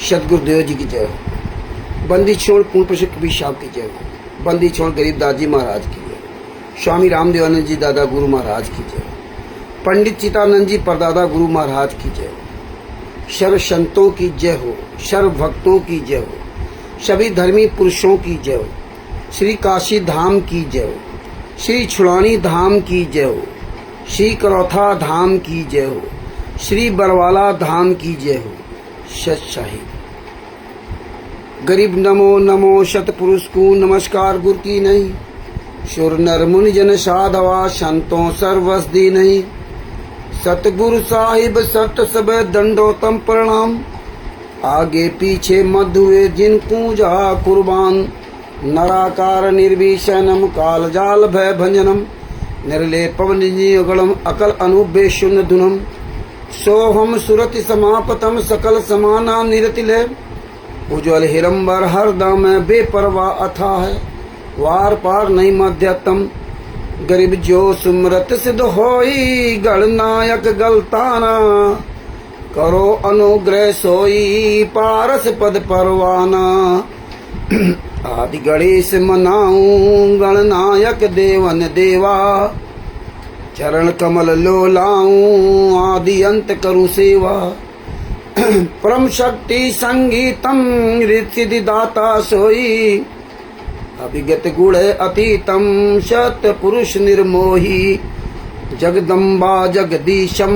सतगुरुदेव जी की जय हो। बंदी छोड़ पूर्ण प्रसिद्ध कबीर साहब की जय हो। बंदी छोड़ गरीबदास जी महाराज की जय हो। स्वामी रामदेवानंद जी दादा गुरु महाराज की जय हो। पंडित चितानंद जी परदादा गुरु महाराज की जय हो। सर्व संतों की जय हो। सर्व भक्तों की जय हो। सभी धर्मी पुरुषों की जय हो। श्री काशी धाम की जय हो। श्री छुड़ानी धाम की जय हो। श्री करौथा धाम की जय हो। श्री बरवाला धाम की जय हो। सत साहिब गरीब नमो नमो सतपुरुष को नमस्कार गुर की नहीं। सुर नर मुनि जन साधवा संतों सर्वस दी नहीं। सतगुरु साहिब सत सब दंडोतम प्रणाम। आगे पीछे मत हुए जिन पूजा कुर्बान। नराकार निर्विशनम काल जाल भय भंजनम। निर्लेपम निगड़म अकल अनुबे शून्य धुनम। सोहम सुरति समापतम सकल समाना निरतिले। उज्ज्वल हिरंबर हरदम बेपरवा अथा है। वार पार नहीं मध्यतम। गरीब जो सुमरत सिद्ध होई गणनायक गलताना। करो अनुग्रह सोई पारस पद परवाना। आदि गणेश मनाऊं गणनायक देवन देवा। चरण कमल लोलाऊं आदि अंत करु सेवा। परम शक्ति संगीतम रिद्धि दाता सोई। अभिगत गुण अतीतम सत पुरुष निर्मोही। जगदम्बा जगदीशम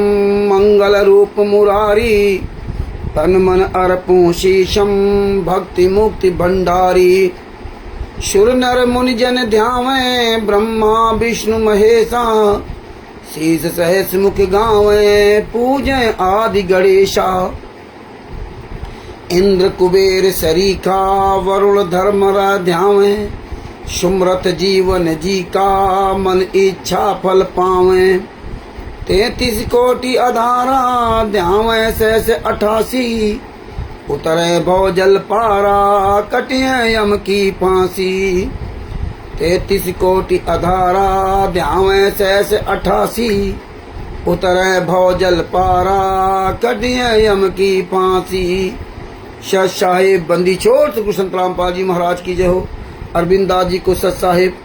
मंगल रूप मुरारी। तन मन अर्पूं शीशम भक्ति मुक्ति भंडारी। सुर नर मुनि जन ध्यावे ब्रह्मा विष्णु महेशा। शीस सहस मुख गावे पूजय आदि गणेशा। इंद्र कुबेर सरीखा वरुण धर्म ध्यावे। सुमरत जीवन जी का मन इच्छा फल पावे। 33 कोटि अधारा ध्यावे सहस 88। उतरे भव जल पारा कटिए यम की फांसी। 33 कोटि अधारा ध्यावे सहस 88। उतरे भव जल पारा कटिए यम की फांसी। सत साहिब बंदी छोड़ श्री संत रामपाल जी महाराज की जय हो। अरविंद दास जी को सत साहिब।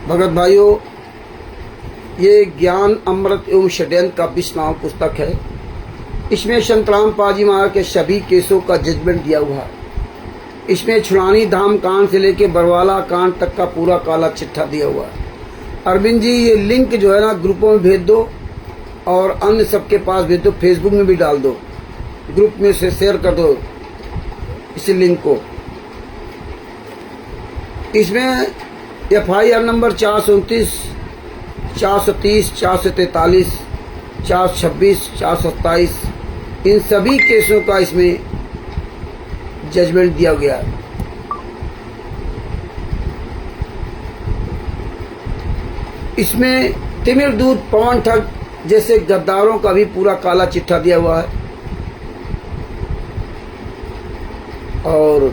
भगत भाइयों, ये ज्ञान अमृत एवं षड्यंत्र का 20 नाम पुस्तक है। इसमें संत रामपाल जी महाराज के सभी केसों का जजमेंट दिया हुआ है। इसमें छुड़ानी धाम कांड से लेके बरवाला कांड तक का पूरा काला चिट्ठा दिया हुआ है। अरविंद जी, ये लिंक जो है ना ग्रुपों में भेज दो और अन्य सबके पास भेज दो। फेसबुक में भी डाल दो, ग्रुप में से शेयर कर दो इस लिंक को। इसमें FIR नंबर 429, 430, 443, 426, 427 इन सभी केसों का इसमें जजमेंट दिया गया है। इसमें तिमिर दूत पवन ठग जैसे गद्दारों का भी पूरा काला चिट्ठा दिया हुआ है। और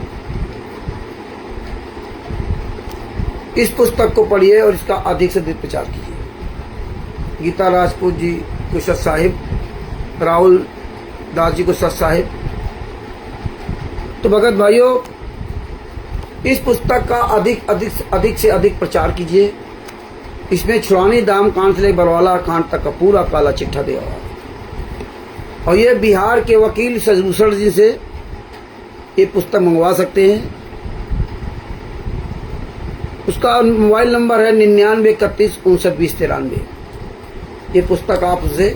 इस पुस्तक को पढ़िए और इसका अधिक से अधिक प्रचार कीजिए। गीता राजपूत जी को सत साहिब, राहुल दास जी को सत साहिब। तो भगत भाइयों, इस पुस्तक का अधिक से अधिक प्रचार कीजिए। इसमें छुड़ानी धाम कांड से लेकर बरवाला कांड तक का पूरा काला चिट्ठा दिया हुआ है। और ये बिहार के वकील सजभूषण जी से ये पुस्तक मंगवा सकते हैं। उसका मोबाइल नंबर है 99 31 59 20 93। ये पुस्तक आप उससे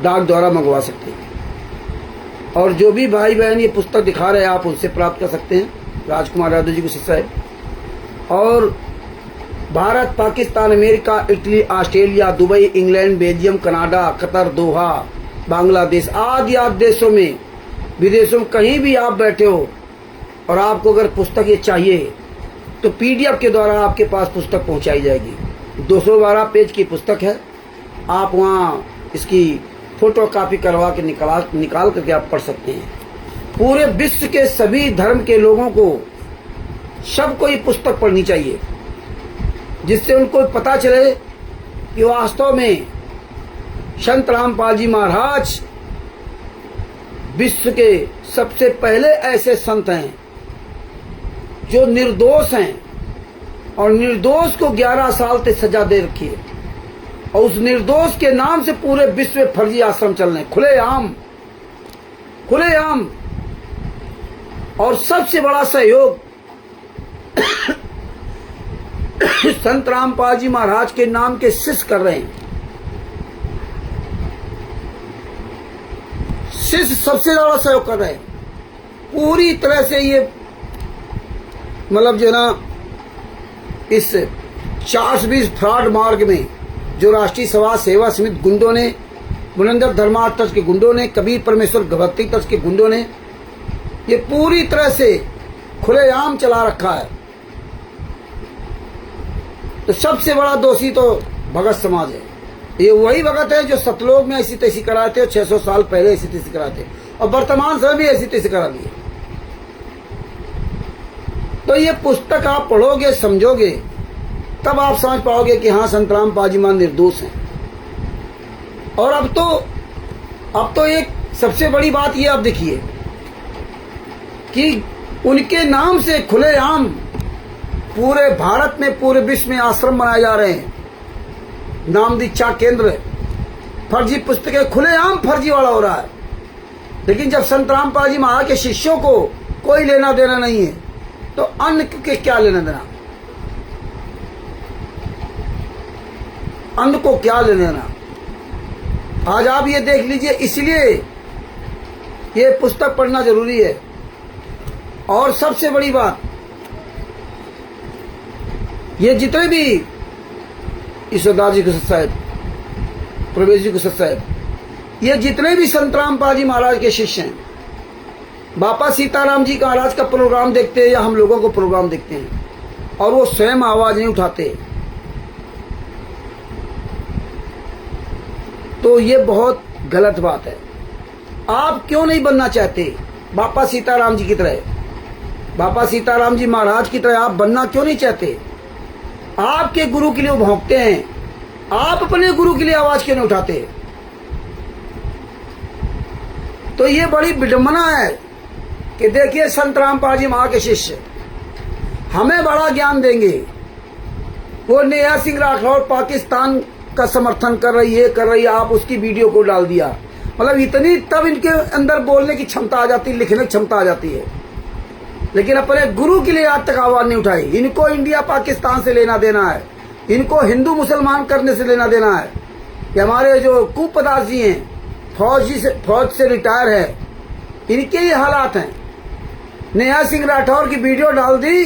डाक द्वारा मंगवा सकते हैं। और जो भी भाई बहन ये पुस्तक दिखा रहे हैं आप उनसे प्राप्त कर सकते हैं। राजकुमार यादव जी को सत साहिब। और Bharat, Pakistan, America, Italy, Australia, Dubai, England, Belgium, Canada, Qatar, Doha, Bangladesh आदि देशों में, विदेशों में कहीं भी आप बैठे हो और आपको अगर पुस्तक ये चाहिए तो PDF के द्वारा आपके पास पुस्तक पहुंचाई जाएगी। 212 पेज की पुस्तक है। आप वहाँ इसकी फोटो कॉपी करवा के निकाल करके आप पढ़ सकते हैं। पूरे विश्व के सभी धर्म के लोगों को, सबको ये पुस्तक पढ़नी चाहिए, जिससे उनको पता चले कि वास्तव में संत रामपाल जी महाराज विश्व के सबसे पहले ऐसे संत हैं जो निर्दोष हैं और निर्दोष को 11 साल तक सजा दे रखी है और उस निर्दोष के नाम से पूरे विश्व में फर्जी आश्रम चल रहे हैं, खुलेआम। और सबसे बड़ा सहयोग संत रामपाल जी महाराज के नाम के शिष्य कर रहे हैं। शिष्य सबसे ज्यादा सहयोग कर रहे हैं। पूरी तरह से ये मतलब जो ना इस 420 फ्रॉड मार्ग में जो राष्ट्रीय समाज सेवा समिति गुंडों ने, बुलंदर धर्मार्थ ट्रस्ट के गुंडों ने, कबीर परमेश्वर भक्ति ट्रस्ट के गुंडों ने ये पूरी तरह से खुलेआम चला रखा है। तो सबसे बड़ा दोषी तो भगत समाज है। ये वही भगत है जो सतलोक में ऐसी तैसी कराते और 600 साल पहले ऐसी तैसी कराते और वर्तमान समय भी ऐसी तैसी करा दिए। तो ये पुस्तक आप पढ़ोगे, समझोगे, तब आप समझ पाओगे कि हाँ, संत रामपाल जी महाराज निर्दोष हैं। और अब तो एक सबसे बड़ी बात ये आप देखिए कि उनके नाम से खुलेआम पूरे भारत में, पूरे विश्व में आश्रम बनाए जा रहे हैं। नाम दीक्षा केंद्र, फर्जी पुस्तकें, खुलेआम फर्जी वाला हो रहा है। लेकिन जब संत रामपाल जी महाराज के शिष्यों को कोई लेना देना नहीं है तो अन्य के क्या लेना देना, अन्य को क्या लेना देना। आज आप ये देख लीजिए, इसलिए ये पुस्तक पढ़ना जरूरी है। और सबसे बड़ी बात, ये जितने भी ईश्वरदास जी कुशल साहब, प्रवेश जी कुशल साहब, ये जितने भी संत रामपाल जी महाराज के शिष्य हैं, बापा सीताराम जी का महाराज का प्रोग्राम देखते हैं या हम लोगों को प्रोग्राम देखते हैं और वो स्वयं आवाज नहीं उठाते, तो ये बहुत गलत बात है। आप क्यों नहीं बनना चाहते बापा सीताराम जी की तरह, बापा सीताराम जी महाराज की तरह आप बनना क्यों नहीं चाहते? आपके गुरु के लिए वो भौंकते हैं, आप अपने गुरु के लिए आवाज क्यों नहीं उठाते? तो ये बड़ी विडंबना है कि देखिए संत रामपाल जी महाराज के शिष्य हमें बड़ा ज्ञान देंगे, वो नेहा सिंह राठौर पाकिस्तान का समर्थन कर रही है, आप उसकी वीडियो को डाल दिया। मतलब इतनी तब इनके अंदर बोलने की क्षमता आ जाती है, लिखने की क्षमता आ जाती है, लेकिन अपने गुरु के लिए आज तक आवाज नहीं उठाई। इनको इंडिया पाकिस्तान से लेना देना है, इनको हिंदू मुसलमान करने से लेना देना है। कि हमारे जो कुपदास जी हैं, फौज से रिटायर है, इनके ये हालात हैं। नेहा सिंह राठौर की वीडियो डाल दी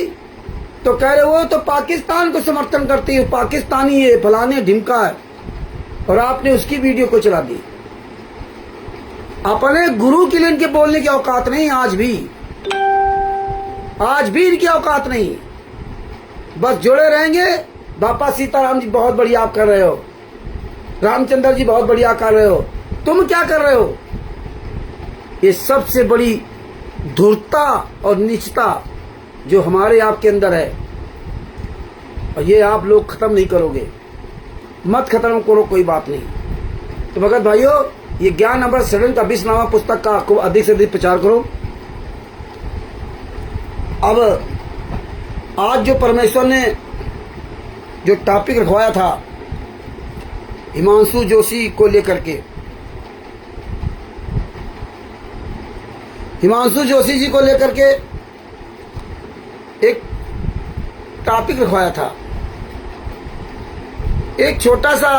तो कह रहे वो तो पाकिस्तान को समर्थन करती है, पाकिस्तानी है, फलाने ढिमका है, और आपने उसकी वीडियो को चला दी। अपने गुरु के लिए इनके बोलने की औकात नहीं, आज भी इनकी औकात नहीं। बस जुड़े रहेंगे, बापा सीताराम जी बहुत बढ़िया आप कर रहे हो, रामचंद्र जी बहुत बढ़िया कर रहे हो, तुम क्या कर रहे हो? ये सबसे बड़ी धूर्तता और नीचता जो हमारे आपके अंदर है, और ये आप लोग खत्म नहीं करोगे। मत खत्म करो, कोई बात नहीं। तो भगत भाइयों, ये ज्ञान अमृत सदन का 20वां पुस्तक का आपको अधिक से अधिक प्रचार करो। अब आज जो परमेश्वर ने जो टॉपिक रखवाया था हिमांशु जोशी को लेकर के, हिमांशु जोशी जी को लेकर के एक टॉपिक रखवाया था। एक छोटा सा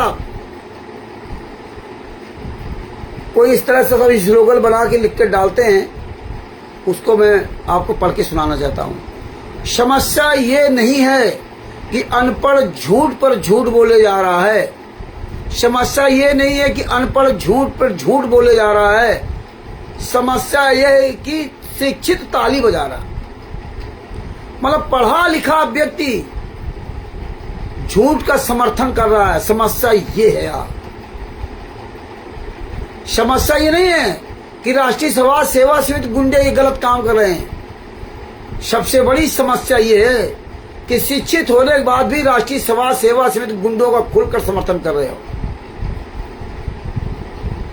कोई इस तरह से सब स्लोगन बना के लिख के डालते हैं, उसको मैं आपको पढ़ के सुनाना चाहता हूं। समस्या ये नहीं है कि अनपढ़ झूठ पर झूठ बोले जा रहा है, समस्या ये नहीं है कि अनपढ़ झूठ पर झूठ बोले जा रहा है, समस्या यह है कि शिक्षित ताली बजा रहा, मतलब पढ़ा लिखा व्यक्ति झूठ का समर्थन कर रहा है। समस्या ये है यार, समस्या ये नहीं है कि राष्ट्रीय समाज सेवा समिति गुंडे ये गलत काम कर रहे हैं। सबसे बड़ी समस्या ये है कि शिक्षित होने के बाद भी राष्ट्रीय समाज सेवा समिति गुंडों का खुलकर समर्थन कर रहे हो।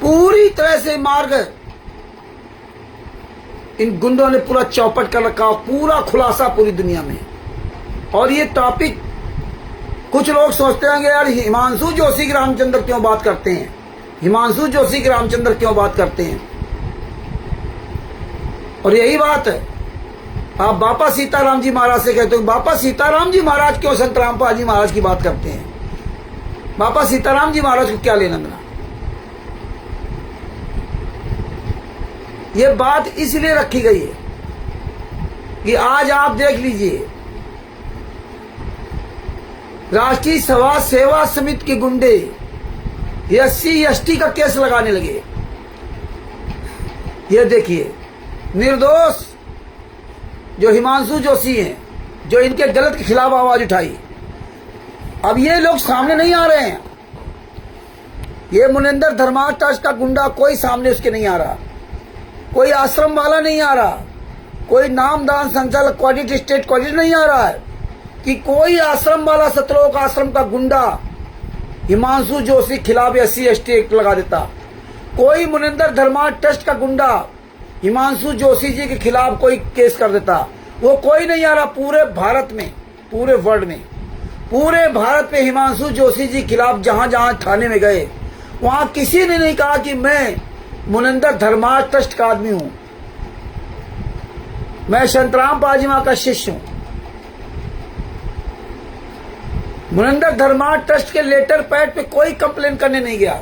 पूरी तरह से मार्ग इन गुंडों ने पूरा चौपट कर रखा, पूरा खुलासा पूरी दुनिया में। और ये टॉपिक कुछ लोग सोचते हैं यार हिमांशु जोशी की रामचंद्र क्यों बात करते हैं, हिमांशु जोशी की रामचंद्र क्यों बात करते हैं। और यही बात है, आप बापा सीताराम जी महाराज से कहते हो, बापा सीताराम जी महाराज क्यों संत रामपाल जी महाराज की बात करते हैं। बापा सीताराम जी महाराज को क्या लेना देना। ये बात इसलिए रखी गई है कि आज आप देख लीजिए, राष्ट्रीय सभा सेवा समिति के गुंडे SC ST का केस लगाने लगे। ये देखिए, निर्दोष जो हिमांशु जोशी हैं, जो इनके गलत के खिलाफ आवाज उठाई, अब ये लोग सामने नहीं आ रहे हैं। ये मुनिंदर धर्मार्थ ट्रस्ट का गुंडा कोई सामने उसके नहीं आ रहा, कोई आश्रम वाला नहीं आ रहा, कोई नामदान संचालक क्वालिटी स्टेट क्वालिटी नहीं आ रहा है कि कोई आश्रम वाला सतलोक आश्रम का गुंडा हिमांशु जोशी खिलाफ SC ST एक्ट लगा देता। कोई मुनिंदर धर्मार्थ ट्रस्ट का गुंडा हिमांशु जोशी जी के खिलाफ कोई केस कर देता। वो कोई नहीं आ रहा पूरे भारत में, पूरे वर्ल्ड में, पूरे भारत में हिमांशु जोशी जी खिलाफ जहां जहां थाने में गए, वहां किसी ने नहीं कहा कि मैं मुनिंदर धर्मार्थ ट्रस्ट का आदमी हूं, मैं संत रामपाल जी महाराज का शिष्य हूं। मुनिंदर धर्मार्थ ट्रस्ट के लेटर पैड पे कोई कंप्लेन करने नहीं गया।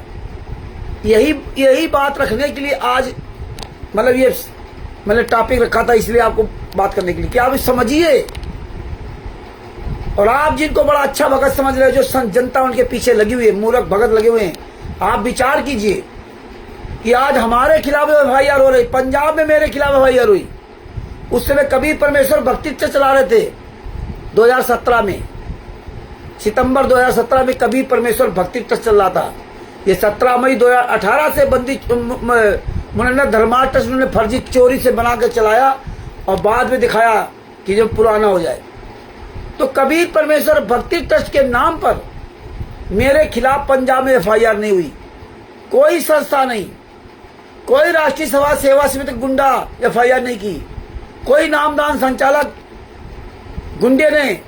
यही बात रखने के लिए आज मतलब ये मैंने टॉपिक रखा था, इसलिए आपको बात करने के लिए कि आप समझिए। और आप जिनको बड़ा अच्छा भगत समझ रहे हो, जो जनता उनके पीछे लगी हुई है, मूर्ख भगत लगे हुए हैं, आप विचार कीजिए कि आज हमारे खिलाफ FIR हो रही, पंजाब में मेरे खिलाफ FIR हुई। उस समय कबीर परमेश्वर भक्ति ट्रस्ट चला रहे थे 2017 में, सितंबर 2017 में कबीर परमेश्वर भक्ति ट्रस्ट चल रहा था। ये 17 मई 2018 से बंदी मुनिंदर धर्मार्थ ट्रस्ट ने फर्जी चोरी से बना कर चलाया और बाद में दिखाया कि जब पुराना हो जाए। तो कबीर परमेश्वर भक्ति ट्रस्ट के नाम पर मेरे खिलाफ पंजाब में FIR नहीं हुई, कोई संस्था नहीं, कोई राष्ट्रीय सभा सेवा समिति गुंडा FIR नहीं की, कोई नामदान संचालक गुंडे ने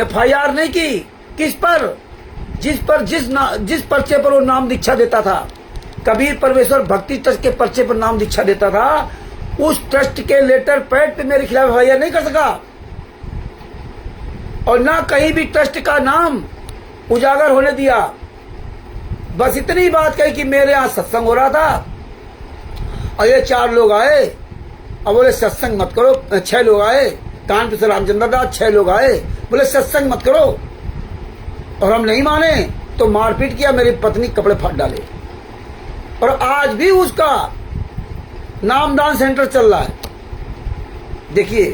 FIR नहीं की। किस पर? जिस पर्चे पर वो नाम दीक्षा देता था, कबीर परमेश्वर भक्ति ट्रस्ट के पर्चे पर नाम दीक्षा देता था, उस ट्रस्ट के लेटर पैड पे मेरे खिलाफ FIR नहीं कर सका। और ना कहीं भी ट्रस्ट का नाम उजागर होने दिया। बस इतनी बात कही कि मेरे यहां सत्संग हो रहा था और ये 4 लोग आए और बोले सत्संग मत करो। 6 लोग आए, कानपुर से रामचंद्र दास 6 लोग आए, बोले सत्संग मत करो। और हम नहीं माने तो मारपीट किया, मेरी पत्नी कपड़े फाड़ डाले। और आज भी उसका नामदान सेंटर चल रहा है। देखिए,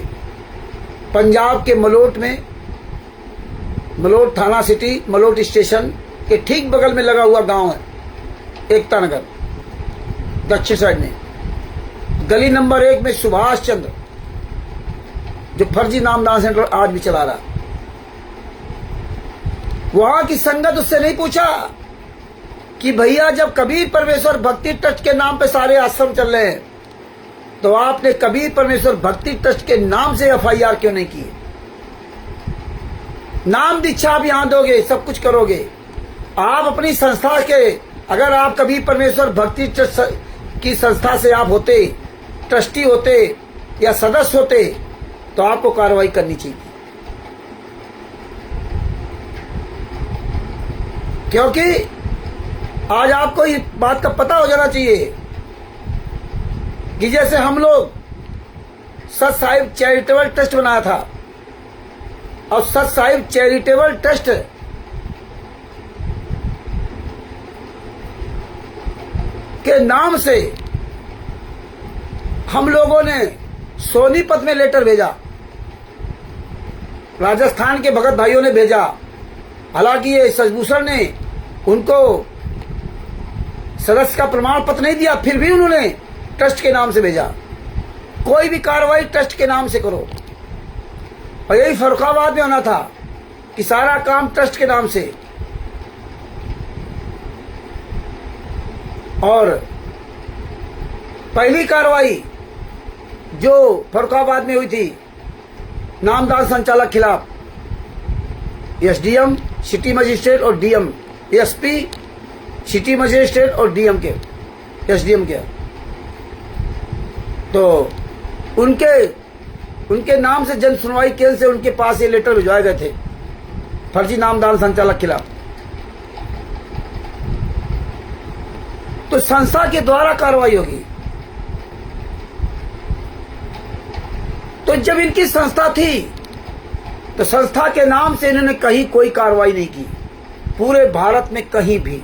पंजाब के मलोट में, मलोट थाना सिटी, मलोट स्टेशन के ठीक बगल में लगा हुआ गांव है एकता नगर, दक्षिण साइड में, गली नंबर 1 में सुभाष चंद्र जो फर्जी नामदान सेंटर आज भी चला रहा। वहां की संगत उससे नहीं पूछा कि भैया जब कबीर परमेश्वर भक्ति ट्रस्ट के नाम पे सारे आश्रम चल रहे हैं तो आपने कबीर परमेश्वर भक्ति ट्रस्ट के नाम से FIR क्यों नहीं की। नाम दीक्षा आप यहां दोगे, सब कुछ करोगे। आप अपनी संस्था के, अगर आप कबीर परमेश्वर भक्ति ट्रस्ट की संस्था से आप होते, ट्रस्टी होते या सदस्य होते, तो आपको कार्रवाई करनी चाहिए। क्योंकि आज आपको इस बात का पता हो जाना चाहिए कि जैसे हम लोग सत साहिब चैरिटेबल ट्रस्ट बनाया था और सत साहिब चैरिटेबल ट्रस्ट के नाम से हम लोगों ने सोनीपत में लेटर भेजा, राजस्थान के भगत भाइयों ने भेजा। हालांकि ये सचभूषण ने उनको सदस्य का प्रमाण पत्र नहीं दिया, फिर भी उन्होंने ट्रस्ट के नाम से भेजा। कोई भी कार्रवाई ट्रस्ट के नाम से करो। और यही फर्रुखाबाद में होना था कि सारा काम ट्रस्ट के नाम से। और पहली कार्रवाई जो फरुखाबाद में हुई थी नामदान संचालक खिलाफ, एसडीएम सिटी मजिस्ट्रेट और डीएम, एसपी सिटी मजिस्ट्रेट और डीएम के, एसडीएम के, तो उनके नाम से जन सुनवाई केंद्र से उनके पास ये लेटर भिजवाए गए थे फर्जी नामदान संचालक खिलाफ। तो संस्था के द्वारा कार्रवाई होगी। तो जब इनकी संस्था थी तो संस्था के नाम से इन्होंने कहीं कोई कार्रवाई नहीं की, पूरे भारत में कहीं भी।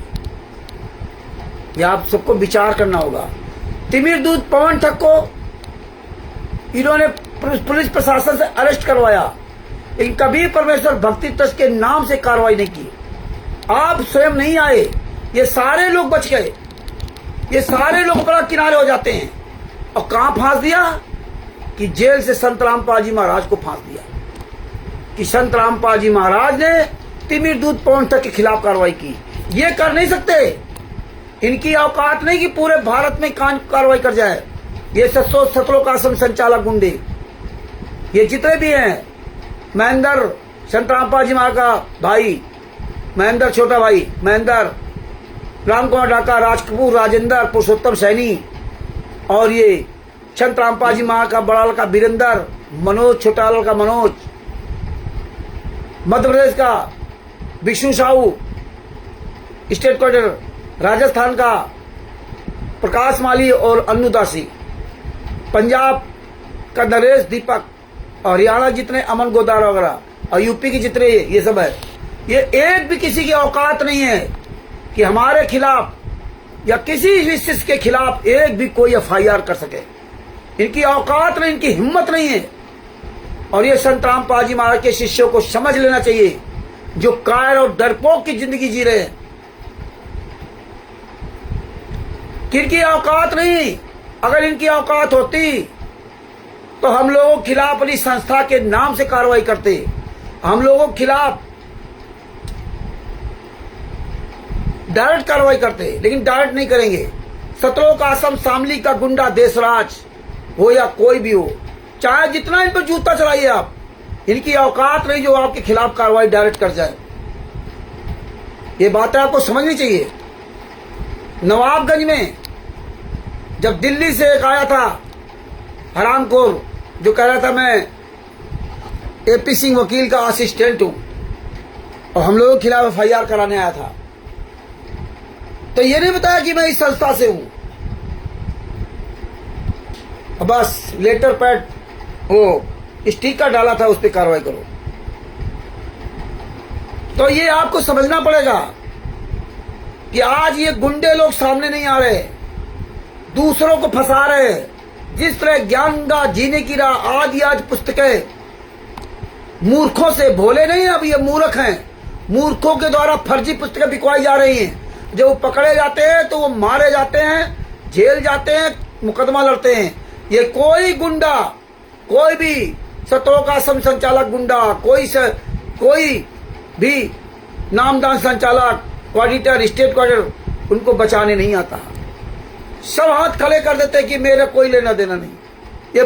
यह आप सबको विचार करना होगा। तिमिर दूत पवन ठग को इन्होंने पुलिस प्रशासन से अरेस्ट करवाया, लेकिन कभी परमेश्वर भक्ति ट्रस्ट के नाम से कार्रवाई नहीं की। आप स्वयं नहीं आए, ये सारे लोग बच गए, ये सारे लोग बड़ा किनारे हो जाते हैं। और कहां फांस दिया कि जेल से संत रामपाल जी महाराज को फांस दिया कि संत रामपाल जी महाराज ने तिमिर दूत पवन ठग के खिलाफ कार्रवाई की। ये कर नहीं सकते, इनकी औकात नहीं कि पूरे भारत में कार्रवाई कर जाए। ये सत्रों का आश्रम संचालक गुंडे, ये जितने भी हैं, महेंद्र संत रामपाल जी महाराज का भाई, महेंद्र छोटा भाई महेंद्र, राम कुमार डाका, राज कपूर, राजेंद्र, पुरुषोत्तम सैनी, और ये संत रामपाल जी महाराज का बड़ा लड़का वीरेंद्र, मनोज छोटा लड़का मनोज, मध्य प्रदेश का विष्णु साहू, स्टेट क्वार्टर राजस्थान का प्रकाश माली और अन्नू दासी, पंजाब का नरेश दीपक, और हरियाणा जितने अमन गोदार वगैरह, और यूपी के जितने ये सब है। ये एक भी किसी की औकात नहीं है कि हमारे खिलाफ या किसी भी शिष्य के खिलाफ एक भी कोई एफआईआर कर सके। इनकी औकात नहीं, इनकी हिम्मत नहीं है। और ये संत रामपाल जी महाराज के शिष्यों को समझ लेना चाहिए, जो कायर और डरपोक की जिंदगी जी रहे हैं। इनकी औकात नहीं, अगर इनकी औकात होती तो हम लोगों के खिलाफ अपनी संस्था के नाम से कार्रवाई करते, हम लोगों के खिलाफ डायरेक्ट कार्रवाई करते, लेकिन डायरेक्ट नहीं करेंगे। सत्रों का आश्रम शामली का गुंडा देशराज हो या कोई भी हो, चाहे जितना इन पर जूता चलाइए आप, इनकी औकात नहीं जो आपके खिलाफ कार्रवाई डायरेक्ट कर जाए। ये बातें आपको समझनी चाहिए। नवाबगंज में जब दिल्ली से एक आया था हरामखोर, जो कह रहा था मैं एपी सिंह वकील का असिस्टेंट हूं और हम लोगों के खिलाफ एफआईआर कराने आया था, तो ये नहीं बताया कि मैं इस संस्था से हूं। बस लेटर पैड वो स्टिकर डाला था, उस पर कार्रवाई करो। तो ये आपको समझना पड़ेगा कि आज ये गुंडे लोग सामने नहीं आ रहे, दूसरों को फंसा रहे। जिस तरह ज्ञान का जीने की राह आज पुस्तकें मूर्खों से, भोले नहीं, अब ये मूर्ख हैं, मूर्खों के द्वारा फर्जी पुस्तकें बिकवाई जा रही हैं। जब वो पकड़े जाते हैं तो वो मारे जाते हैं, जेल जाते हैं, मुकदमा लड़ते हैं। ये कोई गुंडा, कोई भी सत्रों का आश्रम संचालक गुंडा, कोई भी नामदान संचालक, ऑडिटर, स्टेट क्वार्टर, उनको बचाने नहीं आता। सब हाथ खड़े कर देते कि मेरा कोई लेना देना नहीं, ये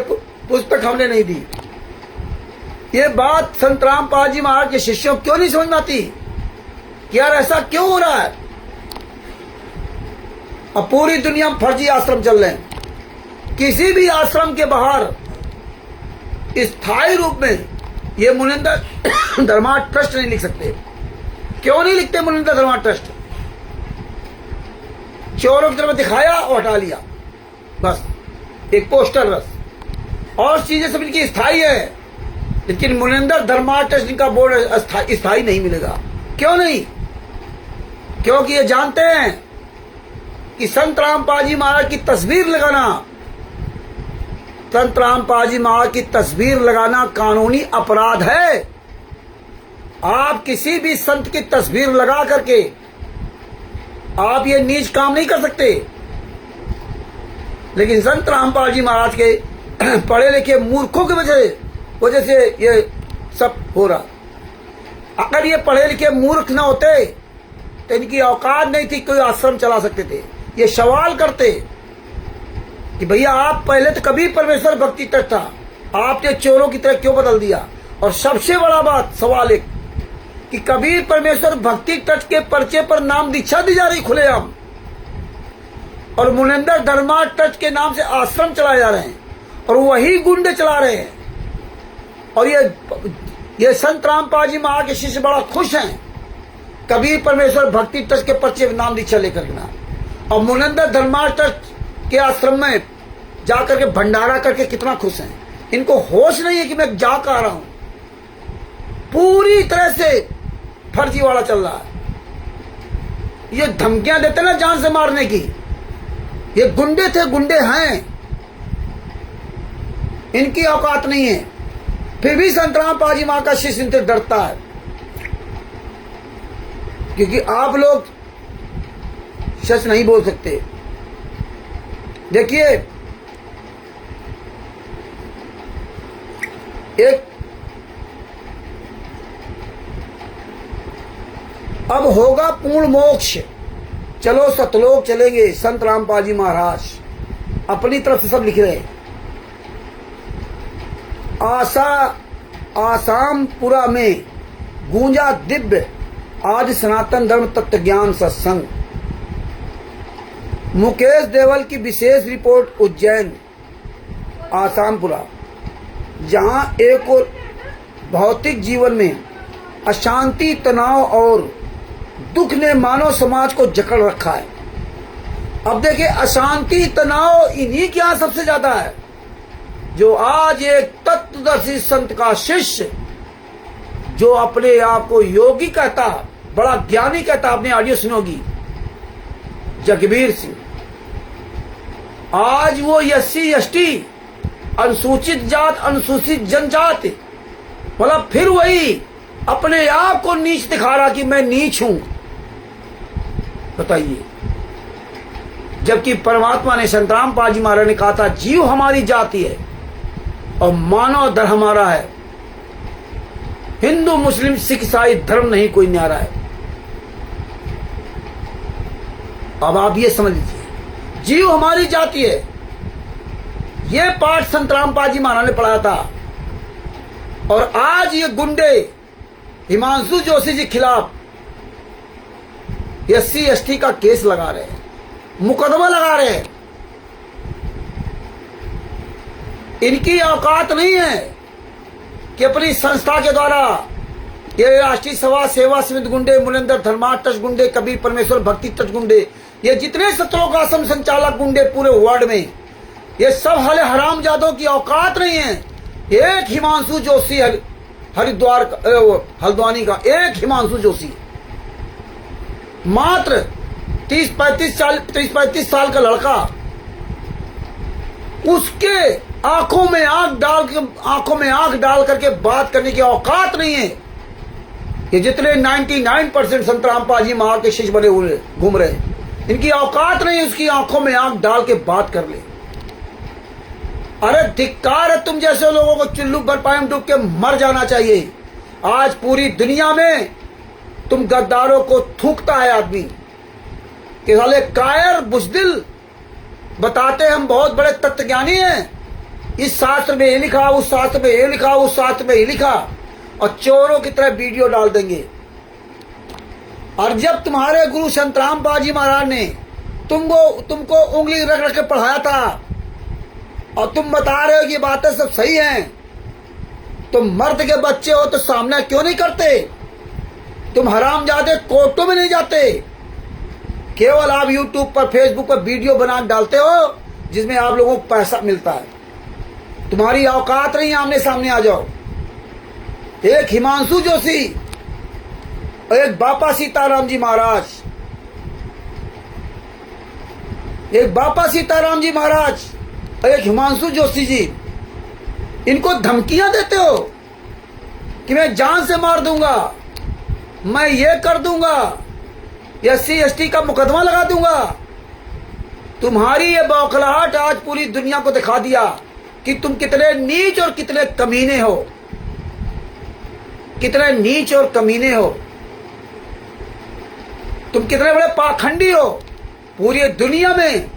पुस्तक हमने नहीं दी। ये बात संत रामपाल जी महाराज के शिष्यों क्यों नहीं समझ में आती कि यार ऐसा क्यों हो रहा है। अब पूरी दुनिया में फर्जी आश्रम चल रहे हैं। किसी भी आश्रम के बाहर स्थायी रूप में ये मुनिंदर धर्मार्थ ट्रस्ट नहीं लिख सकते। क्यों नहीं लिखते मुनिंदर धर्मार्थ ट्रस्ट? चोरों की तरफ दिखाया और हटा लिया, बस एक पोस्टर, बस। और चीजें सब इनकी स्थायी है, लेकिन मुनिंदर धर्मार्थ ट्रस्ट इनका बोर्ड स्थायी नहीं मिलेगा। क्यों नहीं? क्योंकि ये जानते हैं कि संत रामपाल जी महाराज की तस्वीर लगाना, संत रामपाल जी महाराज की तस्वीर लगाना कानूनी अपराध है। आप किसी भी संत की तस्वीर लगा करके आप ये नीच काम नहीं कर सकते। लेकिन संत रामपाल जी महाराज के पढ़े लिखे मूर्खों की वजह से ये सब हो रहा। अगर ये पढ़े लिखे मूर्ख ना होते तो इनकी औकात नहीं थी, कोई आश्रम चला सकते थे। ये सवाल करते कि भैया आप पहले तो कभी परमेश्वर भक्ति ट्रस्ट था, आपने चोरों की तरह क्यों बदल दिया। और सबसे बड़ा बात सवाल एक कि कबीर परमेश्वर भक्ति ट्रस्ट के पर्चे पर नाम दीक्षा दी जा रही खुलेआम, और मुनिंदर धर्मा ट्रस्ट के नाम से आश्रम चलाए जा रहे हैं, और वही गुंडे चला रहे हैं। और ये संत रामपाल जी महा के शिष्य बड़ा खुश हैं कबीर परमेश्वर भक्ति ट्रस्ट के पर्चे नाम दीक्षा लेकर के ना, और मुनिंदर धर्मा ट्रस्ट के आश्रम में जाकर के भंडारा करके कितना खुश हैं। इनको होश नहीं है कि मैं जा कर आ रहा हूं। पूरी तरह से फर्जीवाड़ा चल रहा है। ये धमकियां देते ना जान से मारने की, ये गुंडे थे, गुंडे हैं, इनकी औकात नहीं है। फिर भी संत रामपाल जी महा का शिष्य इनसे डरता है, क्योंकि आप लोग सच नहीं बोल सकते। देखिए, एक अब होगा पूर्ण मोक्ष, चलो सतलोक चलेंगे, संत रामपाल जी महाराज अपनी तरफ से सब लिख रहे हैं। आसामपुरा में गूंजा दिव्य आज सनातन धर्म तत्व ज्ञान सत्संग। मुकेश देवल की विशेष रिपोर्ट उज्जैन आसामपुरा, जहां एक और भौतिक जीवन में अशांति, तनाव और दुख ने मानव समाज को जकड़ रखा है। अब देखिए, अशांति, तनाव इन्हीं के यहां सबसे ज्यादा है। जो आज एक तत्वदर्शी संत का शिष्य, जो अपने आप को योगी कहता, बड़ा ज्ञानी कहता, आपने ऑडियो सुनोगी, जगबीर सिंह, आज वो एससी एसटी, अनुसूचित जात, अनुसूचित जनजाति, मतलब फिर वही अपने आप को नीच दिखा रहा कि मैं नीच हूं। बताइए, जबकि परमात्मा ने संत रामपाल जी महाराज ने कहा था जीव हमारी जाति है और मानव धर्म हमारा है, हिंदू मुस्लिम सिख ईसाई धर्म नहीं कोई न्यारा है। अब आप ये समझ लीजिए, जीव हमारी जाति है, ये पाठ संत रामपाल जी महाराज ने पढ़ाया था। और आज ये गुंडे हिमांशु जोशी जी खिलाफ एससी एसटी का केस लगा रहे हैं, मुकदमा लगा रहे हैं। इनकी औकात नहीं है कि अपनी संस्था के द्वारा ये राष्ट्रीय सभा सेवा समिति गुंडे, मुनिंदर धर्मा ट्रस्ट गुंडे, कबीर परमेश्वर भक्ति ट्रस्ट गुंडे, ये जितने सतलोक आश्रम संचालक गुंडे पूरे वर्ल्ड में, ये सब हले हरामजादों की औकात नहीं है। एक हिमांशु जोशी हल्द्वानी का, एक हिमांशु जोशी, मात्र 30-35 साल का लड़का, उसके आंखों में आंख डाल करके बात करने की औकात नहीं है। ये जितने 99% संत रामपाल जी महा के शिष्य बने हुए घूम रहे हैं, इनकी औकात नहीं है उसकी आंखों में आंख डाल के बात कर ले। अरे धिक्कार है तुम जैसे लोगों को, चुल्लू बर्फाई में डूब के मर जाना चाहिए। आज पूरी दुनिया में तुम गद्दारों को थूकता है आदमी कि साले कायर बुज़दिल बताते हम बहुत बड़े तत्वज्ञानी हैं, इस शास्त्र में ये लिखा, उस शास्त्र में ये लिखा, उस शास्त्र में ये लिखा, और चोरों की तरह वीडियो डाल देंगे। और जब तुम्हारे गुरु संत रामपाल जी महाराज ने तुमको उंगली रख रख के पढ़ाया था और तुम बता रहे हो कि बातें सब सही हैं, तुम मर्द के बच्चे हो तो सामना क्यों नहीं करते? तुम हरामजादे कोर्टों में नहीं जाते, केवल आप यूट्यूब पर, फेसबुक पर वीडियो बना डालते हो जिसमें आप लोगों को पैसा मिलता है। तुम्हारी औकात नहीं, आमने सामने आ जाओ। एक हिमांशु जोशी, एक बापा सीताराम जी महाराज, एक बापा सीताराम जी महाराज, एक हिमांशु जोशी जी, इनको धमकियां देते हो कि मैं जान से मार दूंगा, मैं ये कर दूंगा, एससी एसटी का मुकदमा लगा दूंगा। तुम्हारी ये बौखलाहट आज पूरी दुनिया को दिखा दिया कि तुम कितने नीच और कितने कमीने हो, कितने नीच और कमीने हो, तुम कितने बड़े पाखंडी हो। पूरी दुनिया में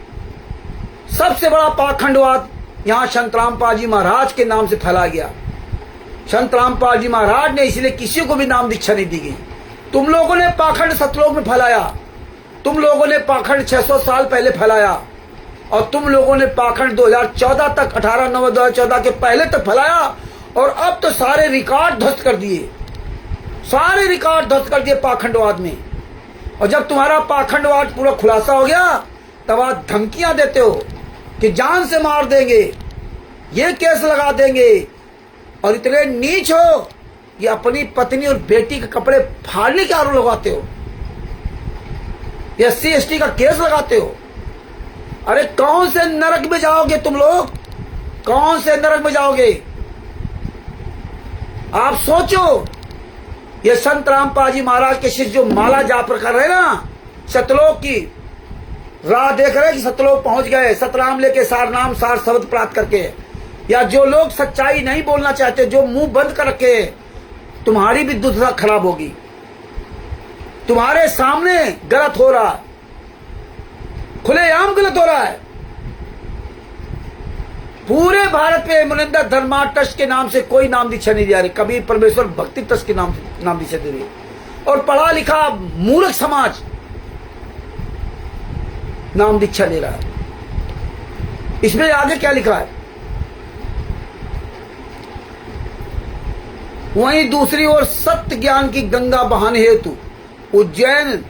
सबसे बड़ा पाखंडवाद यहाँ संत रामपाल जी महाराज के नाम से फैला गया। संत रामपाल जी महाराज ने इसलिए किसी को भी नाम दीक्षा नहीं दी गई। तुम लोगों ने पाखंड सतलोक में फैलाया, तुम लोगों ने पाखंड 600 साल पहले फैलाया, और तुम लोगों ने पाखंड 2014 तक 18/9/2014 के पहले तक फैलाया, और अब तो सारे रिकॉर्ड ध्वस्त कर दिए, सारे रिकॉर्ड ध्वस्त कर दिए पाखंडवाद में। और जब तुम्हारा पाखंडवाद पूरा खुलासा हो गया तब आप धमकियां देते हो कि जान से मार देंगे, ये केस लगा देंगे, और इतने नीच हो कि अपनी पत्नी और बेटी के कपड़े फाड़ने के आरोप लगाते हो, SC ST का केस लगाते हो। अरे कौन से नरक में जाओगे तुम लोग, कौन से नरक में जाओगे? आप सोचो, ये संत रामपाल जी महाराज के शिष्य जो माला जाप कर रहे ना, सतलोक की राह देख रहे कि सतलोक पहुंच गए, सतनाम लेके सार नाम सार शब्द प्राप्त करके, या जो लोग सच्चाई नहीं बोलना चाहते, जो मुंह बंद कर रखे, तुम्हारी भी दुर्दशा खराब होगी। तुम्हारे सामने गलत हो रहा है, खुलेआम गलत हो रहा है। पूरे भारत में मुनिंदर धर्मा ट्रस्ट के नाम से कोई नाम दीक्षा नहीं दिया रही, कबीर परमेश्वर भक्ति ट्रस्ट के नाम दीक्षा दे रही है। और पढ़ा लिखा मूर्ख समाज नाम दीक्षा ले रहा है। इसमें आगे क्या लिखा है? वहीं दूसरी ओर सत्य ज्ञान की गंगा बहाने हेतु उज्जैन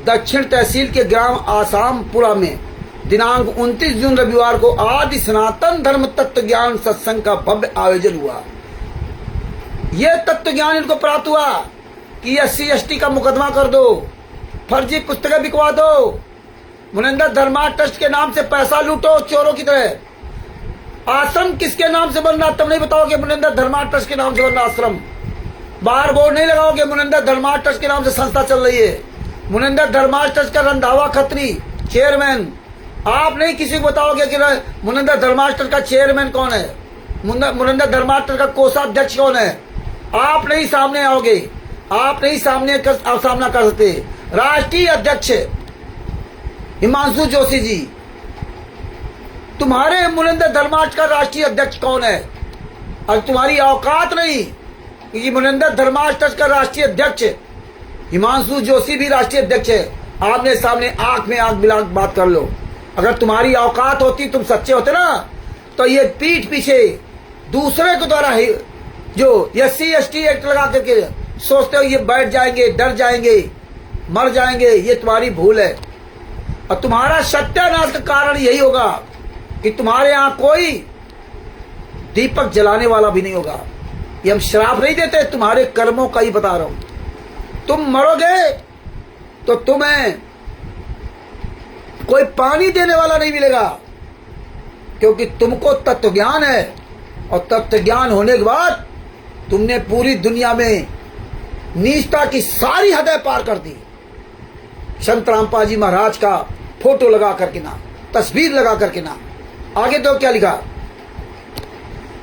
दक्षिण तहसील के ग्राम आसामपुरा में दिनांक 29 जून रविवार को आदि सनातन धर्म तत्व ज्ञान सत्संग का भव्य आयोजन हुआ। यह तत्व ज्ञान इनको प्राप्त हुआ कि SC ST का मुकदमा कर दो, फर्जी पुस्तकें बिकवा दो, मुनिंदर धर्मा ट्रस्ट के नाम से पैसा लूटो चोरों की तरह। आश्रम किसके नाम से बन रहा तुम नहीं बताओगे? मुनिंदर धर्मा ट्रस्ट के नाम से बन रहा आश्रम। बाहर बोर्ड नहीं लगाओगे, मुनिंदर धर्मा ट्रस्ट के नाम से संस्था चल रही है। मुनिंदर धर्मा ट्रस्ट का रंधावा खत्री चेयरमैन, आप नहीं किसी को बताओगे कि मुनिंदर धर्मा ट्रस्ट का चेयरमैन कौन है, मुनिंदर धर्मा ट्रस्ट का कोषाध्यक्ष कौन है। आप नहीं सामने आओगे, आप नहीं सामना कर सकते। राष्ट्रीय अध्यक्ष हिमांशु जोशी जी, तुम्हारे मुनिंदर धर्मा ट्रस्ट का राष्ट्रीय अध्यक्ष कौन है? और तुम्हारी औकात नहीं कि मुनिंदर धर्मा ट्रस्ट का राष्ट्रीय अध्यक्ष हिमांशु जोशी भी राष्ट्रीय अध्यक्ष है। आपने सामने आंख में आंख मिला बात कर लो। अगर तुम्हारी औकात होती, तुम सच्चे होते ना, तो ये पीठ पीछे दूसरे के द्वारा जो SC ST एक्ट लगा करके सोचते हो ये बैठ जाएंगे, डर जाएंगे, मर जाएंगे, ये तुम्हारी भूल है। और तुम्हारा सत्यानाश का कारण यही होगा कि तुम्हारे यहां कोई दीपक जलाने वाला भी नहीं होगा। ये हम श्राप नहीं देते, तुम्हारे कर्मों का ही बता रहा हूं। तुम मरोगे तो तुम्हें कोई पानी देने वाला नहीं मिलेगा, क्योंकि तुमको तत्व ज्ञान है, और तत्व ज्ञान होने के बाद तुमने पूरी दुनिया में नीचता की सारी हदें पार कर दी। संत रामपाल जी महाराज का फोटो लगा करके ना, तस्वीर लगा करके ना। आगे तो क्या लिखा?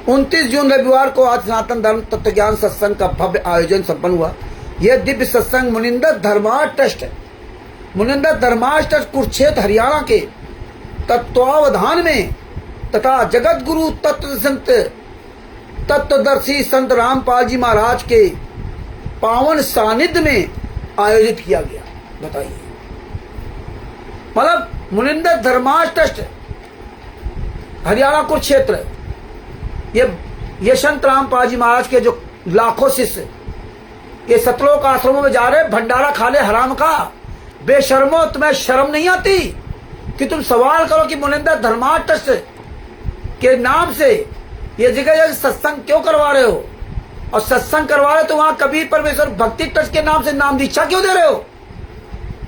29 जून रविवार को आज सनातन धर्म तत्व ज्ञान सत्संग का भव्य आयोजन संपन्न हुआ। यह दिव्य सत्संग मुनिंदर धर्मा ट्रस्ट, मुनिंदर धर्मा ट्रस्ट कुरुक्षेत्र हरियाणा के तत्वावधान में तथा जगत गुरु तत्वदर्शी संत रामपाल जी महाराज के पावन सानिध्य में आयोजित किया गया। बताइए, मतलब मुनिंदर धर्मा ट्रस्ट हरियाणा कुरुक्षेत्र, ये संत रामपाल जी महाराज के जो लाखों शिष्य ये सतलोक आश्रमों में जा रहे, भंडारा खा ले हराम का। बेशर्मो, तुम्हें शर्म नहीं आती कि तुम सवाल करो कि मुनिंदर धर्मा ट्रस्ट के नाम से ये जगह सत्संग क्यों करवा रहे हो? और सत्संग करवा रहे हो तो वहां कबीर परमेश्वर भक्ति ट्रस्ट के नाम से नाम दीक्षा क्यों दे रहे हो?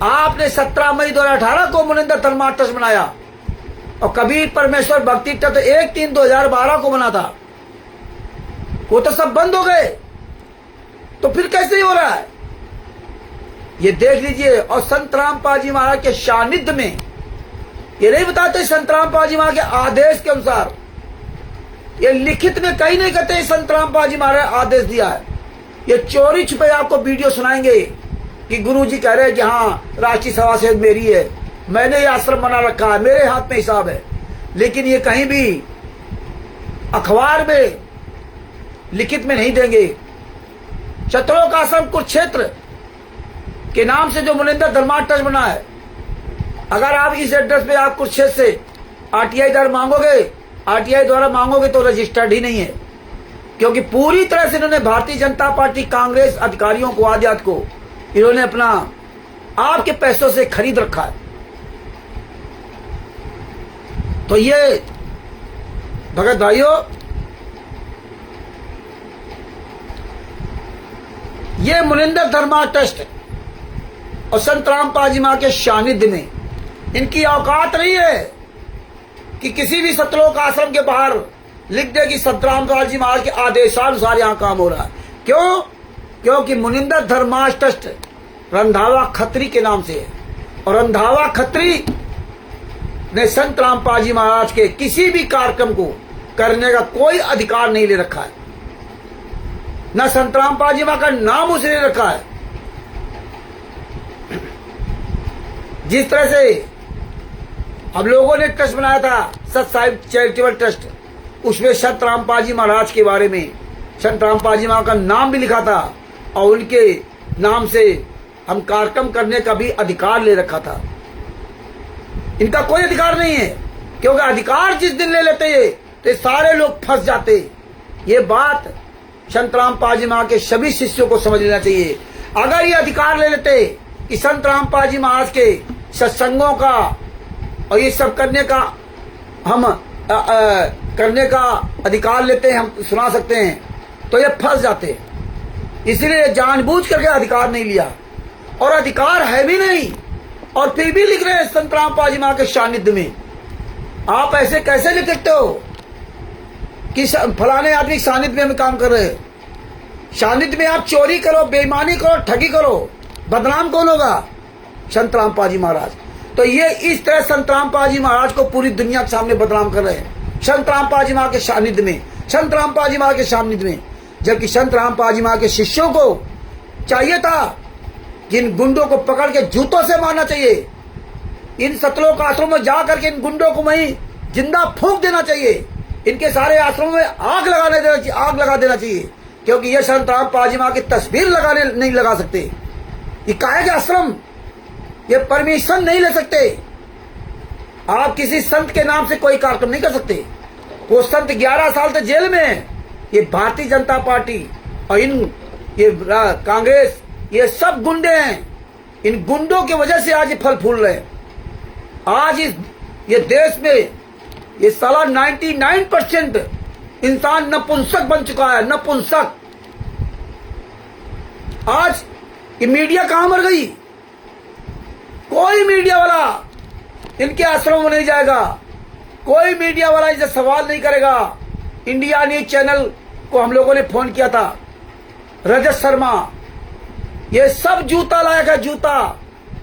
आपने 17 मई 2018 को मुनिंदर धर्मा ट्रस्ट बनाया, और कबीर परमेश्वर भक्ति ट्रस्ट 1/3/2012 को बना था। वो तो सब बंद हो गए, तो फिर कैसे हो रहा है? ये देख लीजिए। और संत रामपाल जी महाराज के सानिध्य में, ये नहीं बताते संत रामपाल जी महाराज के आदेश के अनुसार, ये लिखित में कहीं नहीं कहते संत रामपाल जी महाराज आदेश दिया है। ये चोरी छुपे आपको वीडियो सुनाएंगे कि गुरु जी कह रहे हैं कि हाँ राष्ट्रीय सभा से मेरी है, मैंने ये आश्रम बना रखा है, मेरे हाथ में हिसाब है, लेकिन ये कहीं भी अखबार में लिखित में नहीं देंगे। शत्रुलोक आश्रम कुरुक्षेत्र के नाम से जो मुनिंदर धर्मार्थ ट्रस्ट बना है, अगर आप इस एड्रेस पे आप कुरुक्षेत्र से आरटीआई द्वारा मांगोगे, आरटीआई द्वारा मांगोगे तो रजिस्टर्ड ही नहीं है, क्योंकि पूरी तरह से इन्होंने भारतीय जनता पार्टी कांग्रेस अधिकारियों को, आदिवासी को इन्होंने अपना आपके पैसों से खरीद रखा है। तो ये भगत भाइयों, ये मुनिंदर धर्मार्थ ट्रस्ट और संत रामपाल जी मां के सानिध्य में इनकी औकात नहीं है कि किसी भी सतलोक आश्रम के बाहर लिख दे कि संत रामपाल जी महाराज के आदेशानुसार यहां काम हो रहा है। क्यों? क्योंकि मुनिंदर धर्मार्थ ट्रस्ट रंधावा खत्री के नाम से है, और रंधावा खत्री ने संत रामपाल जी महाराज के किसी भी कार्यक्रम को करने का कोई अधिकार नहीं ले रखा है, न संत रामपाल जी महाराज का नाम उसने रखा है। जिस तरह से हम लोगों ने ट्रस्ट बनाया था सत साहिब चैरिटेबल ट्रस्ट, उसमें संत रामपाल जी महाराज के बारे में संत रामपाल जी महाराज का नाम भी लिखा था, और उनके नाम से हम कार्यक्रम करने का भी अधिकार ले रखा था। इनका कोई अधिकार नहीं है, क्योंकि अधिकार जिस दिन ले लेते हैं तो सारे लोग फंस जाते। ये बात संत रामपाल जी महाराज के सभी शिष्यों को समझ लेना चाहिए। अगर ये अधिकार ले लेते कि संत रामपाल जी महाराज के सत्संगों का और ये सब करने का हम करने का अधिकार लेते हैं, हम सुना सकते हैं, तो ये फंस जाते। इसलिए जानबूझ करके अधिकार नहीं लिया, और अधिकार है भी नहीं, और फिर भी लिख रहे हैं संत रामपाल जी महाराज के सानिध्य में। आप ऐसे कैसे लिख सकते हो कि फलाने आदमी सानिध्य में हम काम कर रहे हैं? सानिध्य में आप चोरी करो, बेईमानी करो, ठगी करो, बदनाम कौन होगा? संत रामपाल जी महाराज। तो ये इस तरह संत रामपाल जी महाराज को पूरी दुनिया के सामने बदनाम कर रहे हैं, संत रामपाल जी महाराज के सानिध्य में, संत रामपाल जी महाराज के सानिध्य में। जबकि संत रामपाल जी महाराज के शिष्यों को चाहिए था कि इन गुंडों को पकड़ के जूतों से मारना चाहिए, इन सतलोक आश्रमों में जा करके इन गुंडों को वहीं जिंदा फूंक देना चाहिए, इनके सारे आश्रमों में आग लगा देना चाहिए, क्योंकि ये संत रामपाल जी महाराज की तस्वीर लगाने नहीं लगा सकते। ये काहे के आश्रम, ये परमिशन नहीं ले सकते। आप किसी संत के नाम से कोई कार्यक्रम नहीं कर सकते। वो संत 11 साल तक जेल में है। ये भारतीय जनता पार्टी और ये कांग्रेस, ये सब गुंडे हैं। इन गुंडों की वजह से आज ये फल फूल रहे हैं। आज ये देश में ये साला 99% इंसान नपुंसक बन चुका है, नपुंसक। आज ये मीडिया कहां मर गई? कोई मीडिया वाला इनके आश्रम में नहीं जाएगा, कोई मीडिया वाला इनसे सवाल नहीं करेगा। इंडिया न्यूज चैनल को हम लोगों ने फोन किया था, रजत शर्मा, ये सब जूता लायक है, जूता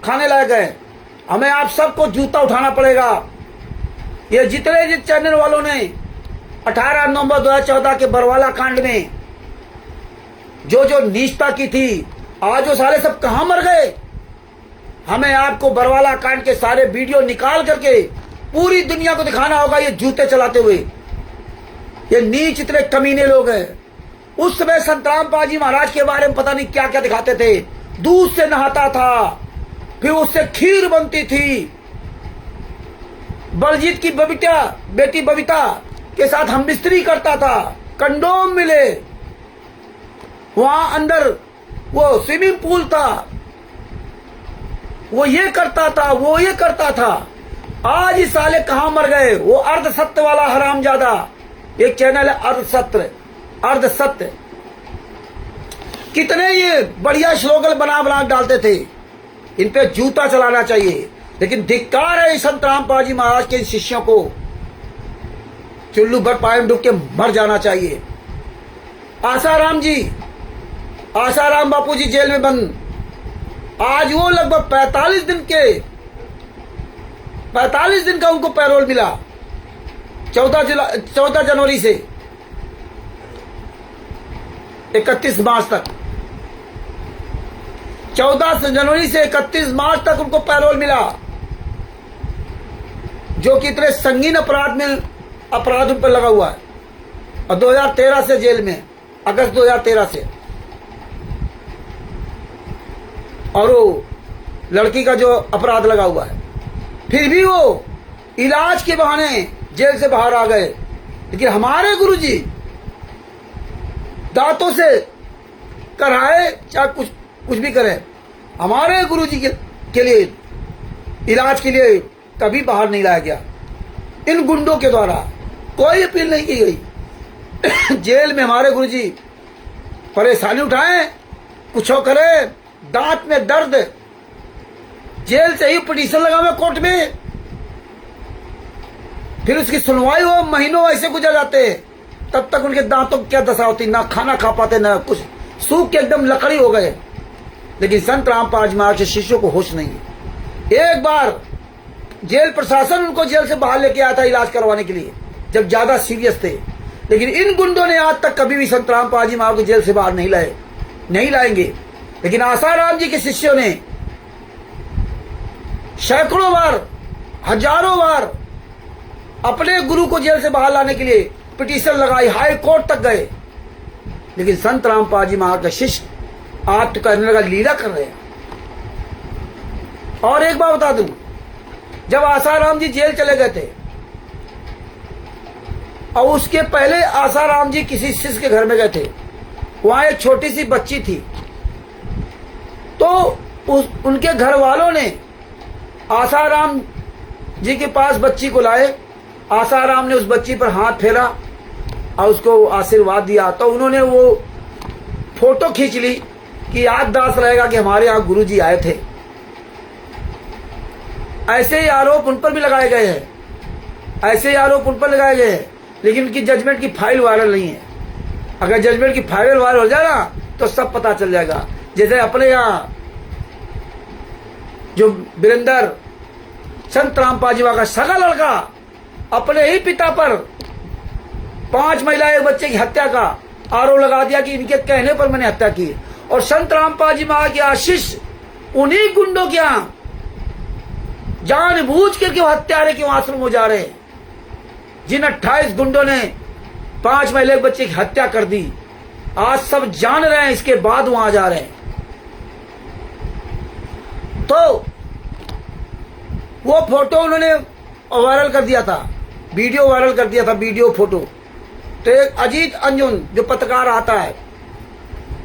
खाने लायक है। हमें आप सबको जूता उठाना पड़ेगा। ये जितने चैनल वालों ने 18 नवंबर 2014 के बरवाला कांड में जो नीचता की थी, आज वो सारे सब कहां मर गए? हमें आपको बरवाला कांड के सारे वीडियो निकाल करके पूरी दुनिया को दिखाना होगा, ये जूते चलाते हुए ये नीच इतने कमीने लोग हैं। उस समय संत रामपाल जी महाराज के बारे में पता नहीं क्या क्या दिखाते थे। दूध से नहाता था, फिर उससे खीर बनती थी। बलजीत की बेटी बबीता के साथ हम मिस्त्री करता था, कंडोम मिले, वहां अंदर वो स्विमिंग पूल था, वो ये करता था, वो ये करता था। आज इस साले कहां मर गए? वो अर्ध सत्य वाला हरामजादा, एक चैनल है अर्ध सत्य, कितने ये बढ़िया स्लोगन बना डालते थे। इन पे जूता चलाना चाहिए। लेकिन धिक्कार है संत रामपाल जी महाराज के शिष्यों को, चुल्लू भर पाए डूब के मर जाना चाहिए। आसाराम जी, आसाराम बापू जी जेल में बंद। आज वो लगभग 45 दिन का उनको पैरोल मिला। 14 जनवरी से 31 मार्च तक, 14 जनवरी से 31 मार्च तक उनको पैरोल मिला। जो कि इतने संगीन अपराध उन पर लगा हुआ है, और 2013 से जेल में, अगस्त 2013 से। और वो लड़की का जो अपराध लगा हुआ है, फिर भी वो इलाज के बहाने जेल से बाहर आ गए। लेकिन हमारे गुरुजी दांतों से कराए चाहे कुछ भी करें, हमारे गुरुजी के लिए इलाज के लिए कभी बाहर नहीं लाया गया। इन गुंडों के द्वारा कोई अपील नहीं की गई। जेल में हमारे गुरुजी परेशानी उठाए, कुछ करे, दांत में दर्द, जेल से ही पिटीशन लगा हुआ कोर्ट में, फिर उसकी सुनवाई हो, महीनों ऐसे गुजर जाते, तब तक उनके दांतों की क्या दशा होती, ना खाना खा पाते, ना कुछ, सूख के एकदम लकड़ी हो गए। लेकिन संत रामपाल जी महाराज के शिष्यों को होश नहीं है। एक बार जेल प्रशासन उनको जेल से बाहर लेके आया था इलाज करवाने के लिए, जब ज्यादा सीरियस थे। लेकिन इन गुंडों ने आज तक कभी भी संत रामपाल जी महाराज को जेल से बाहर नहीं लाए, नहीं लाएंगे। लेकिन आसाराम जी के शिष्यों ने सैकड़ों बार, हजारों बार अपने गुरु को जेल से बाहर लाने के लिए पिटीशन लगाई, हाई कोर्ट तक गए। लेकिन संत रामपाल जी महाराज का शिष्य आज तो करने लगा लीला कर रहे हैं। और एक बात बता दूं, जब आसाराम जी जेल चले गए थे, और उसके पहले आसाराम जी किसी शिष्य के घर में गए थे, वहां एक छोटी सी बच्ची थी। तो उनके घर वालों ने आसाराम जी के पास बच्ची को लाए। आसाराम ने उस बच्ची पर हाथ फेरा और उसको आशीर्वाद दिया। तो उन्होंने वो फोटो खींच ली कि याददाश्त रहेगा कि हमारे यहाँ गुरुजी आए थे। ऐसे ही आरोप उन पर भी लगाए गए हैं, ऐसे ही आरोप उन पर लगाए गए हैं। लेकिन उनकी जजमेंट की फाइल वायरल नहीं है। अगर जजमेंट की फाइल वायरल हो जाए ना, तो सब पता चल जाएगा। जैसे अपने यहाँ जो वीरेंद्र संत रामपाल जी का सगा लड़का अपने ही पिता पर 5 महिला एक बच्चे की हत्या का आरोप लगा दिया कि इनके कहने पर मैंने हत्या की। और संत रामपाल जी महाराज के आशीष उन्हीं गुंडों के यहाँ जानबूझ के क्यों हत्यारे क्यों आश्रम हो जा रहे हैं, जिन 28 गुंडों ने 5 महिला एक बच्चे की हत्या कर दी। आज सब जान रहे हैं, इसके बाद वहां जा रहे हैं। तो वो फोटो उन्होंने वायरल कर दिया था, वीडियो वायरल कर दिया था, वीडियो फोटो। तो एक अजीत अंजुन जो पत्रकार आता है,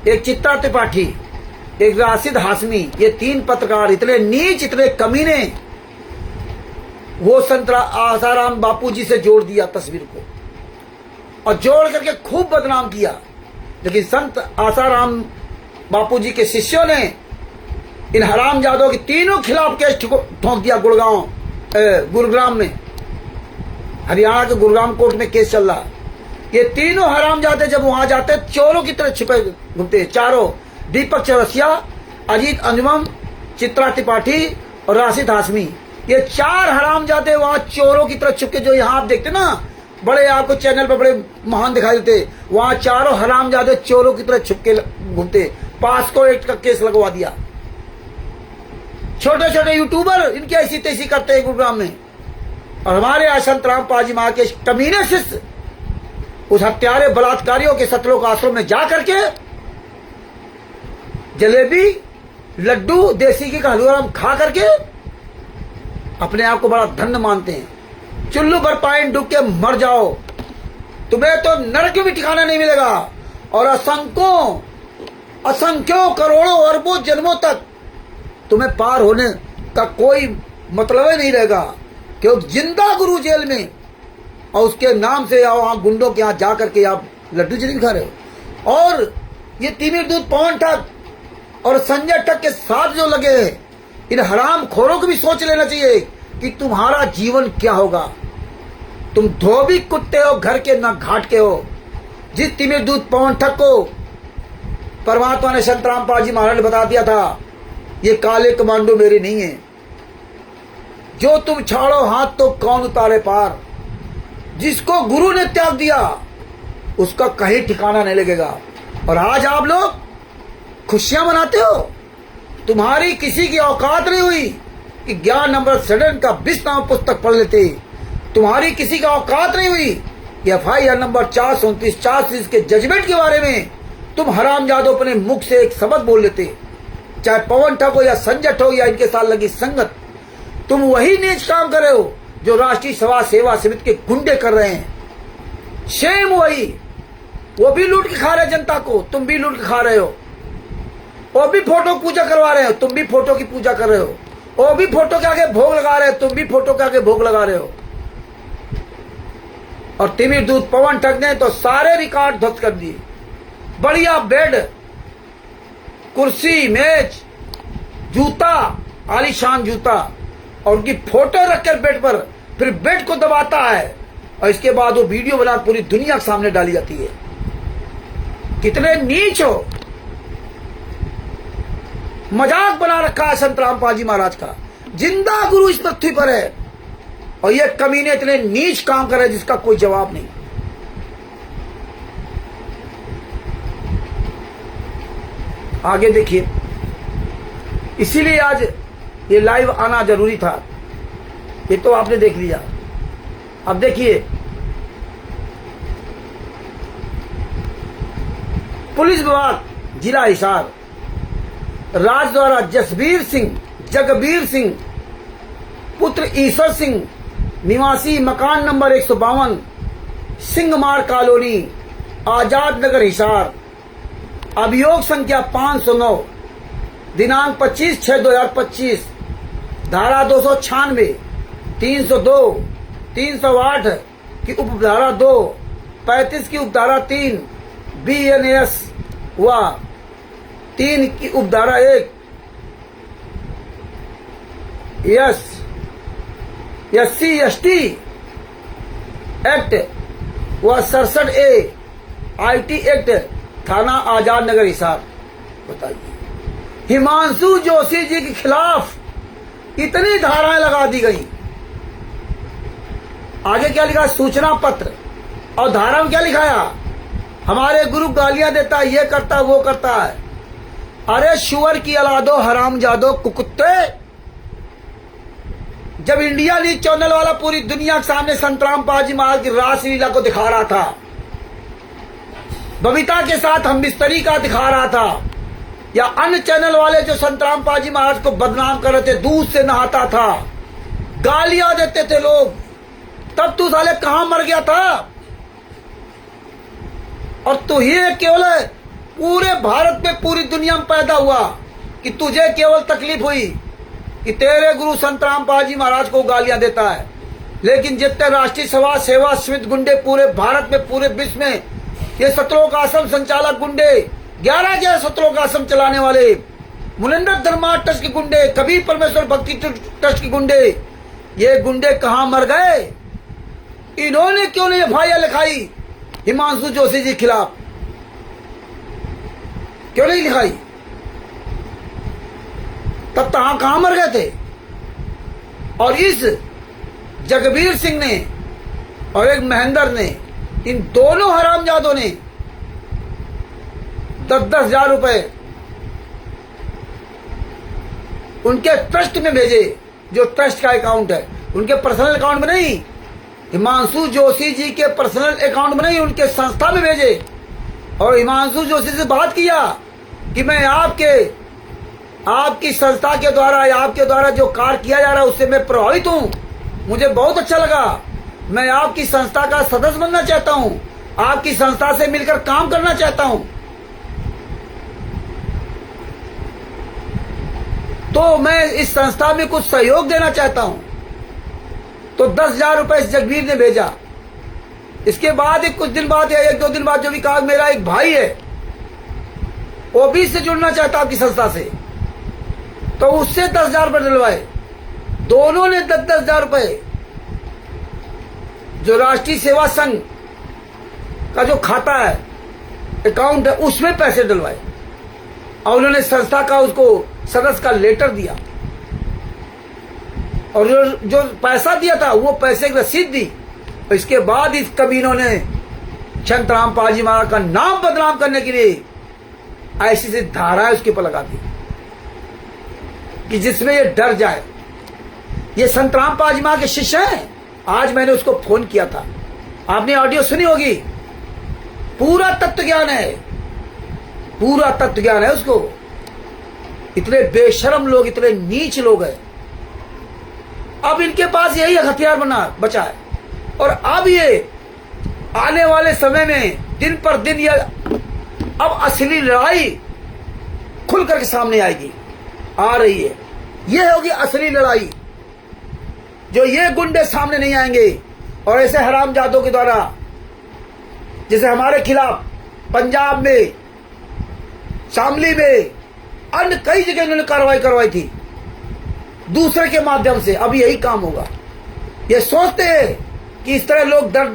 एक चित्रा त्रिपाठी, एक राशिद हाशमी, ये 3 पत्रकार इतने नीच, इतने कमीने, वो संत आसाराम बापू जी से जोड़ दिया तस्वीर को, और जोड़ करके खूब बदनाम किया। लेकिन संत आसाराम बापू जी के शिष्यों ने इन हरामजादों के तीनों खिलाफ केस ठोक दिया। गुरुग्राम में, हरियाणा के गुरुग्राम कोर्ट में केस चल रहा। ये तीनों हरामजादे जब वहां जाते चोरों की तरह छिपे घूमते, चारों, दीपक चौरसिया, अजीत अंजुम, चित्रा त्रिपाठी और राशिद हाशमी, ये 4 हरामजादे वहां चोरों की तरह छुपके, जो यहाँ आप देखते ना बड़े, आपको चैनल पर बड़े महान दिखाई देते, वहां चारों हरामजादे चोरों की तरह छुपके घूमते। पास्को एक्ट का केस लगवा दिया। छोटे छोटे यूट्यूबर इनकी ऐसी तैसी करते हैं गुरुग्राम में। और हमारे यहाँ संत रामपाल जी महाराज के कमीने शिष्य उस हत्यारे बलात्कारियों के सतलोक आश्रम में जा करके जलेबी, लड्डू, देसी घी का हलवा खा करके अपने आप को बड़ा धन्य मानते हैं। चुल्लू भर पानी डूब के मर जाओ, तुम्हें तो नरक में भी ठिकाना नहीं मिलेगा। और असंख्यों करोड़ों अरबों जन्मों तक तुम्हें पार होने का कोई मतलब ही नहीं रहेगा, क्योंकि जिंदा गुरु जेल में, और उसके नाम से वहां गुंडों के यहाँ जा करके आप लड्डू जलेबी खा रहे हो। और ये तिमिर दूत पवन ठग और संजय ठग के साथ जो लगे हैं, इन हराम खोरों को भी सोच लेना चाहिए कि तुम्हारा जीवन क्या होगा। तुम धोबी कुत्ते हो, घर के ना घाट के हो। जिस तिमिर दूत पवन ठग को परमात्मा ने संत रामपाल जी महाराज ने बता दिया था, ये काले कमांडो मेरे नहीं है, जो तुम छाड़ो हाथ तो कौन उतारे पार। जिसको गुरु ने त्याग दिया उसका कहीं ठिकाना नहीं लगेगा। और आज आप लोग खुशियां मनाते हो, तुम्हारी किसी की औकात नहीं हुई कि ज्ञान अमृत सदन का 20 नाम पुस्तक पढ़ लेते। तुम्हारी किसी का औकात नहीं हुई FIR नंबर 437 430 के जजमेंट के बारे में तुम हरामजादों अपने मुख से एक शब्द बोल लेते। चाहे पवन ठग हो या संजय हो या इनके साथ लगी संगत, तुम वही नीच काम कर रहे हो जो राष्ट्रीय समाज सेवा समिति के गुंडे कर रहे हैं। शेम वही, वो भी लूट के खा रहे जनता को, तुम भी लूट के खा रहे हो। वो भी फोटो पूजा करवा रहे हो, तुम भी फोटो की पूजा कर रहे हो। वो भी फोटो के आगे भोग लगा रहे हो, तुम भी फोटो के आगे भोग लगा रहे हो। और तिमिर दूत पवन ठग ने तो सारे रिकॉर्ड ध्वस्त कर दिए। बढ़िया बेड, कुर्सी, मेज, जूता, आलीशान जूता, और उनकी फोटो रखकर बेड पर, फिर बेड को दबाता है और इसके बाद वो वीडियो बना पूरी दुनिया के सामने डाली जाती है। कितने नीच हो। मजाक बना रखा है संत रामपाल जी महाराज का। जिंदा गुरु इस पृथ्वी पर है और ये कमीने इतने नीच काम कर रहे हैं जिसका कोई जवाब नहीं। आगे देखिए, इसीलिए आज ये लाइव आना जरूरी था। ये तो आपने देख लिया। अब देखिए, पुलिस विभाग जिला हिसार राज द्वारा जगबीर सिंह पुत्र ईश्वर सिंह निवासी मकान नंबर 152 सिंहमार कॉलोनी आजाद नगर हिसार, अभियोग संख्या 509 दिनांक 25/6/2025, धारा 296, 302, 308 की उपधारा 2, 35 की उपधारा 3 BNS व 3 की उपधारा 1 SC/ST एक्ट व 67A IT एक्ट, थाना आजाद नगर हिसार। बताइए, हिमांशु जोशी जी के खिलाफ इतनी धाराएं लगा दी गई। आगे क्या लिखा? सूचना पत्र। और धारा में क्या लिखाया? हमारे गुरु गालियां देता है, ये करता है, वो करता है। अरे शुअर की औलादो, हरामजादो, कुकुत्ते। जब इंडिया न्यूज चैनल वाला पूरी दुनिया के सामने संत रामपाल जी महाराज की रासलीला को दिखा रहा था, बबीता के साथ हम बिस्तरी का दिखा रहा था, या अन्य चैनल वाले जो संत रामपाल जी महाराज को बदनाम कर रहे थे, दूध से नहाता था, गालियां देते थे लोग, तब तू साले कहां मर गया था? और तू ही केवल पूरे भारत में, पूरी दुनिया में पैदा हुआ कि तुझे केवल तकलीफ हुई कि तेरे गुरु संत रामपाल जी महाराज को गालियां देता है। लेकिन जितने राष्ट्रीय समाज सेवा समिति गुंडे पूरे भारत में, पूरे विश्व में, ये सतलोक आश्रम संचालक गुंडे, 11 सतलोक आश्रम चलाने वाले, मुनिंदर धर्मा ट्रस्ट के गुंडे, कबीर परमेश्वर भक्ति ट्रस्ट के गुंडे, ये गुंडे कहां मर गए? इन्होंने क्यों नहीं FIR लिखाई हिमांशु जोशी जी खिलाफ? क्यों नहीं लिखाई? तब कहां मर गए थे? और इस जगबीर सिंह ने और एक महेंद्र ने, इन दोनों हरामजादों ने 10-10 हजार रुपए उनके ट्रस्ट में भेजे, जो ट्रस्ट का अकाउंट है, उनके पर्सनल अकाउंट में नहीं, हिमांशु जोशी जी के पर्सनल अकाउंट में नहीं, उनके संस्था में भेजे। और हिमांशु जोशी से बात किया कि मैं आपकी संस्था के द्वारा या आपके द्वारा जो कार्य किया जा रहा है उससे मैं प्रभावित हूं, मुझे बहुत अच्छा लगा, मैं आपकी संस्था का सदस्य बनना चाहता हूं, आपकी संस्था से मिलकर काम करना चाहता हूं, तो मैं इस संस्था में कुछ सहयोग देना चाहता हूं। तो 10 हजार रुपए इस जगबीर ने भेजा। इसके बाद कुछ दिन बाद या 1-2 दिन बाद जो भी कहा, मेरा एक भाई है वो भी इससे जुड़ना चाहता आपकी संस्था से, तो उससे 10 हजार रुपए डलवाए। दोनों ने 10-10 हजार रुपए जो राष्ट्रीय सेवा संघ का जो खाता है, अकाउंट है, उसमें पैसे डलवाए और उन्होंने संस्था का उसको सदस्य का लेटर दिया और जो पैसा दिया था वो पैसे की रसीद दी। इसके बाद इस कमीनों ने संत रामपाल जी महाराज का नाम बदनाम करने के लिए ऐसी धाराएं उसके ऊपर लगा दी कि जिसमें ये डर जाए ये संत रामपाल जी महाराज के शिष्य हैं। आज मैंने उसको फोन किया था, आपने ऑडियो सुनी होगी। पूरा तत्व ज्ञान है, पूरा तत्व ज्ञान है उसको। इतने बेशर्म लोग, इतने नीच लोग हैं। अब इनके पास यही हथियार बचा है। और अब ये आने वाले समय में दिन पर दिन ये अब असली लड़ाई खुल करके सामने आएगी, आ रही है। ये होगी असली लड़ाई, जो ये गुंडे सामने नहीं आएंगे और ऐसे हरामजादों के द्वारा, जैसे हमारे खिलाफ पंजाब में, शामली में, अन्य कई जगह इन्होंने कार्रवाई करवाई थी दूसरे के माध्यम से। अब यही काम होगा। ये सोचते हैं कि इस तरह लोग डर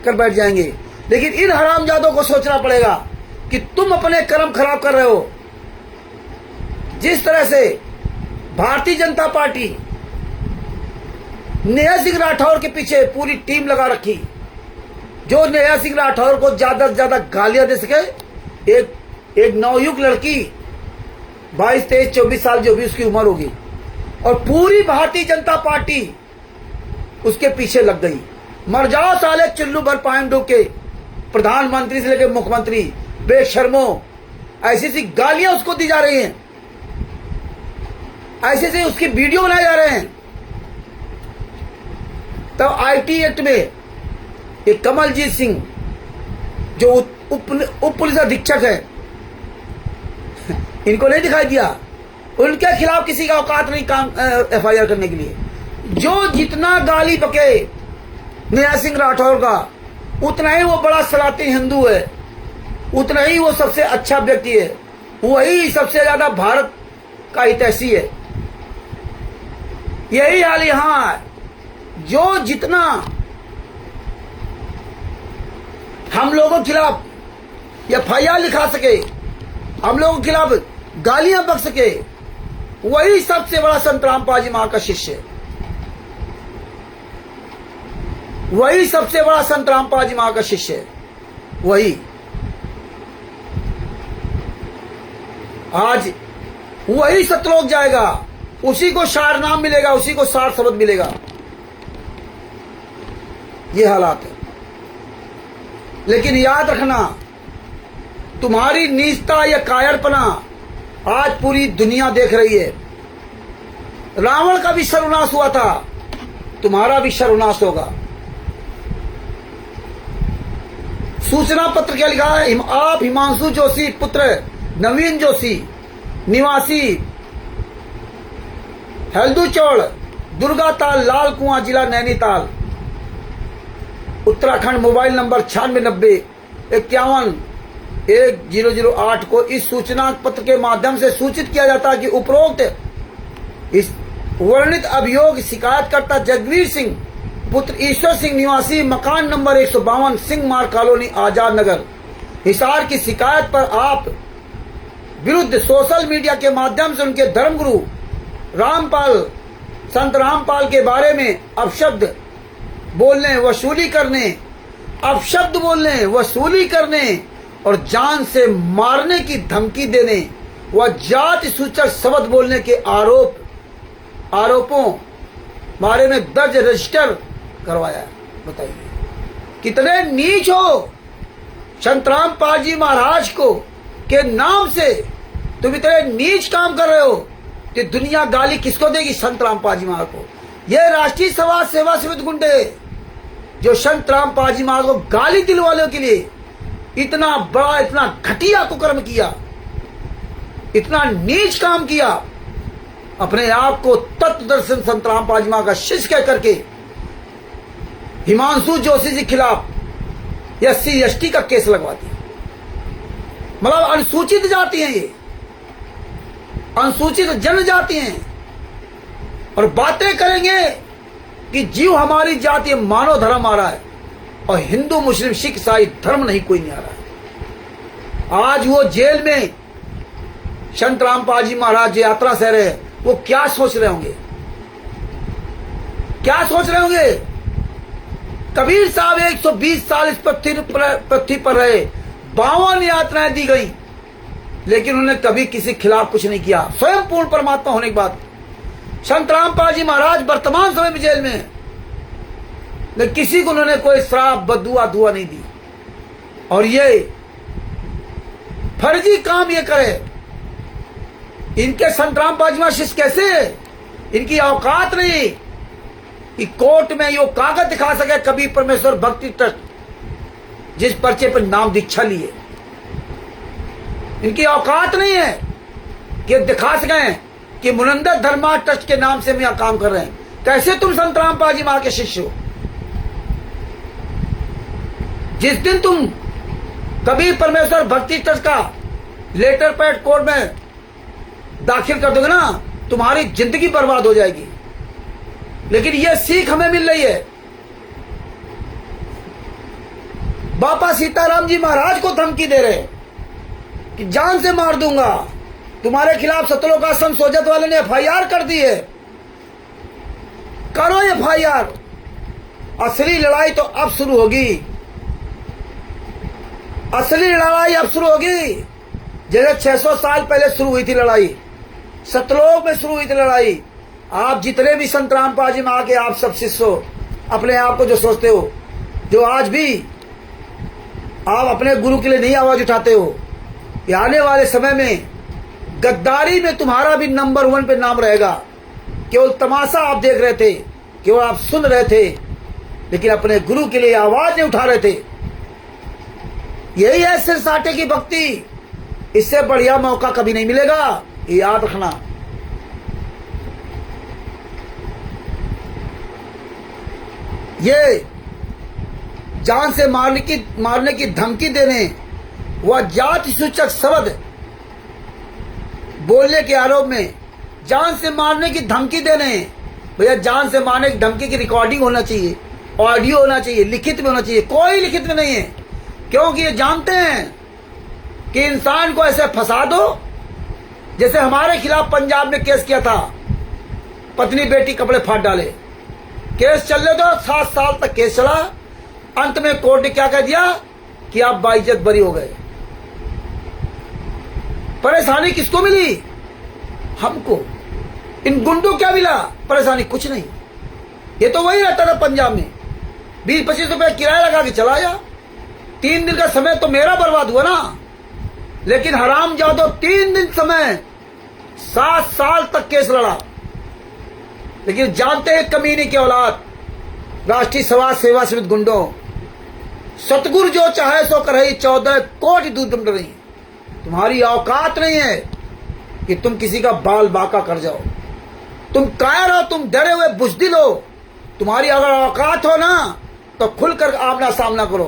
कर बैठ जाएंगे, लेकिन इन हरामजादों को सोचना पड़ेगा कि तुम अपने कर्म खराब कर रहे हो। जिस तरह से भारतीय जनता पार्टी नेहा सिंह राठौर के पीछे पूरी टीम लगा रखी, जो नेहा सिंह राठौर को ज्यादा से ज्यादा गालियां दे सके। एक नवयुवक लड़की 22, 23, 24 साल जो भी उसकी उम्र होगी, और पूरी भारतीय जनता पार्टी उसके पीछे लग गई। मर जाओ साले चुल्लू भर पानी डूब के, प्रधानमंत्री से लेकर मुख्यमंत्री, बेशर्मो। ऐसी ऐसी गालियां उसको दी जा रही हैं, ऐसे ऐसे उसकी वीडियो बनाए जा रहे हैं। तब आईटी एक्ट में एक कमलजीत सिंह जो उप पुलिस अधीक्षक है, इनको नहीं दिखाई दिया। उनके खिलाफ किसी का औकात नहीं काम FIR करने के लिए। जो जितना गाली बके नेहा सिंह राठौर का, उतना ही वो बड़ा सनातनी हिंदू है, उतना ही वो सबसे अच्छा व्यक्ति है, वही सबसे ज्यादा भारत का हितैषी है। यही हाल यहां है। जो जितना हम लोगों के खिलाफ FIR लिखा सके, हम लोगों के खिलाफ गालियां बक सके, वही सबसे बड़ा संत रामपाल जी महाराज का शिष्य है। वही सबसे बड़ा संत रामपाल जी महाराज का शिष्य है। वही आज वही सतलोक जाएगा, उसी को सार नाम मिलेगा, उसी को सार शब्द मिलेगा। ये हालात है। लेकिन याद रखना, तुम्हारी नीचता या कायरपना आज पूरी दुनिया देख रही है। रावण का भी सर्वनाश हुआ था, तुम्हारा भी सर्वनाश होगा। सूचना पत्र क्या लिखा है? आप हिमांशु जोशी पुत्र नवीन जोशी, निवासी हल्दूचौड़, दुर्गाताल, लाल कुआं, जिला नैनीताल, उत्तराखंड। मोबाइल नंबर 9690511008 को इस सूचना पत्र के माध्यम से सूचित किया जाता है कि उपरोक्त इस वर्णित अभियोग शिकायतकर्ता जगवीर सिंह पुत्र ईश्वर सिंह, निवासी मकान नंबर 152, सिंह मार्ग कॉलोनी, आजाद नगर, हिसार की शिकायत पर आप विरुद्ध सोशल मीडिया के माध्यम से उनके धर्मगुरु रामपाल, संत रामपाल के बारे में अपशब्द बोलने, वसूली करने, अपशब्द बोलने, वसूली करने और जान से मारने की धमकी देने व जाति सूचक शब्द बोलने के आरोपों बारे में दर्ज रजिस्टर करवाया। बताइए कितने नीच हो। संत रामपाल जी महाराज को के नाम से तुम इतने नीच काम कर रहे हो कि दुनिया गाली किसको देगी? संत रामपाल जी महाराज को। ये राष्ट्रीय समाज सेवा समिति गुंडे जो संत रामपाल जी महाराज को गाली दिलवाने के लिए इतना बड़ा, इतना घटिया कुकर्म किया, इतना नीच काम किया, अपने आप को तत्व दर्शन संत रामपाल जी महाराज का शिष्य कह करके हिमांशु जोशी जी खिलाफ SC ST का केस लगवा दिया। मतलब अनुसूचित जाति हैं ये, अनुसूचित जनजाति हैं, और बातें करेंगे कि जीव हमारी जाति मानव धर्म आ रहा है और हिंदू मुस्लिम सिख ईसाई धर्म नहीं कोई नहीं आ रहा है। आज वो जेल में संत रामपाल जी महाराज यात्रा से रहे, वो क्या सोच रहे होंगे? क्या सोच रहे होंगे? कबीर साहब 120 साल इस पृथ्वी पर रहे, 52 यात्राएं दी गई, लेकिन उन्होंने कभी किसी खिलाफ कुछ नहीं किया। स्वयं पूर्ण परमात्मा होने के बाद संत रामपाल जी महाराज वर्तमान समय में जेल में है, लेकिन किसी को उन्होंने कोई श्राप बदुआ दुआ नहीं दी। और ये फर्जी काम ये करे, इनके संत रामपाल जी महाराज शिष्य कैसे है? इनकी औकात नहीं कि कोर्ट में यो कागज दिखा सके कबीर परमेश्वर भक्ति ट्रस्ट जिस पर्चे पर नाम दीक्षा लिए। इनकी औकात नहीं है कि दिखा सकें कि मुनंदर धर्मा ट्रस्ट के नाम से हम यहां काम कर रहे हैं। कैसे तुम संत रामपाल जी महाराज के शिष्य हो? जिस दिन तुम कबीर परमेश्वर भक्ति ट्रस्ट का लेटर पैड कोर्ट में दाखिल कर दोगे ना, तुम्हारी जिंदगी बर्बाद हो जाएगी। लेकिन यह सीख हमें मिल रही है। बापा सीताराम जी महाराज को धमकी दे रहे कि जान से मार दूंगा। तुम्हारे खिलाफ सतलोक आश्रम सोजत वाले ने FIR कर दी है, करो FIR। असली लड़ाई तो अब शुरू होगी, असली लड़ाई अब शुरू होगी। जैसे 600 साल पहले शुरू हुई थी लड़ाई, सतलोक में शुरू हुई थी लड़ाई। आप जितने भी संत रामपाल जी में आके आप सब शिष्य हो, अपने आप को जो सोचते हो, जो आज भी आप अपने गुरु के लिए नहीं आवाज उठाते हो, ये आने वाले समय में गद्दारी में तुम्हारा भी नंबर 1 पे नाम रहेगा। केवल तमाशा आप देख रहे थे, केवल आप सुन रहे थे, लेकिन अपने गुरु के लिए आवाज नहीं उठा रहे थे। यही है सिरसाटे की भक्ति। इससे बढ़िया मौका कभी नहीं मिलेगा, ये याद रखना। ये जान से मारने की धमकी देने व जाति सूचक शब्द बोलने के आरोप में जान से मारने की धमकी देने, भैया जान से मारने की धमकी की रिकॉर्डिंग होना चाहिए, ऑडियो होना चाहिए, लिखित में होना चाहिए। कोई लिखित में नहीं है, क्योंकि ये जानते हैं कि इंसान को ऐसे फंसा दो जैसे हमारे खिलाफ पंजाब में केस किया था, पत्नी बेटी कपड़े फाड़ डाले, केस चलने दो, 7 साल तक केस चला। अंत में कोर्ट ने क्या कह दिया कि आप बाइज्जत बरी हो गए। परेशानी किसको मिली? हमको। इन गुंडों क्या मिला? परेशानी कुछ नहीं। ये तो वही रहता था पंजाब में, 20-25 रुपए किराया लगा के चला गया। 3 दिन का समय तो मेरा बर्बाद हुआ ना, लेकिन हराम जादो 3 दिन समय 7 साल तक केस लड़ा। लेकिन जानते हैं कमीने की औलाद, राष्ट्रीय समाज सेवा समिति गुंडों, सतगुरु जो चाहे सो करही 14 कोटि दूध रही। तुम्हारी औकात नहीं है कि तुम किसी का बाल बाका कर जाओ। तुम कायर हो, तुम डरे हुए बुज़दिल हो। तुम्हारी अगर औकात हो ना तो खुलकर आमना सामना करो।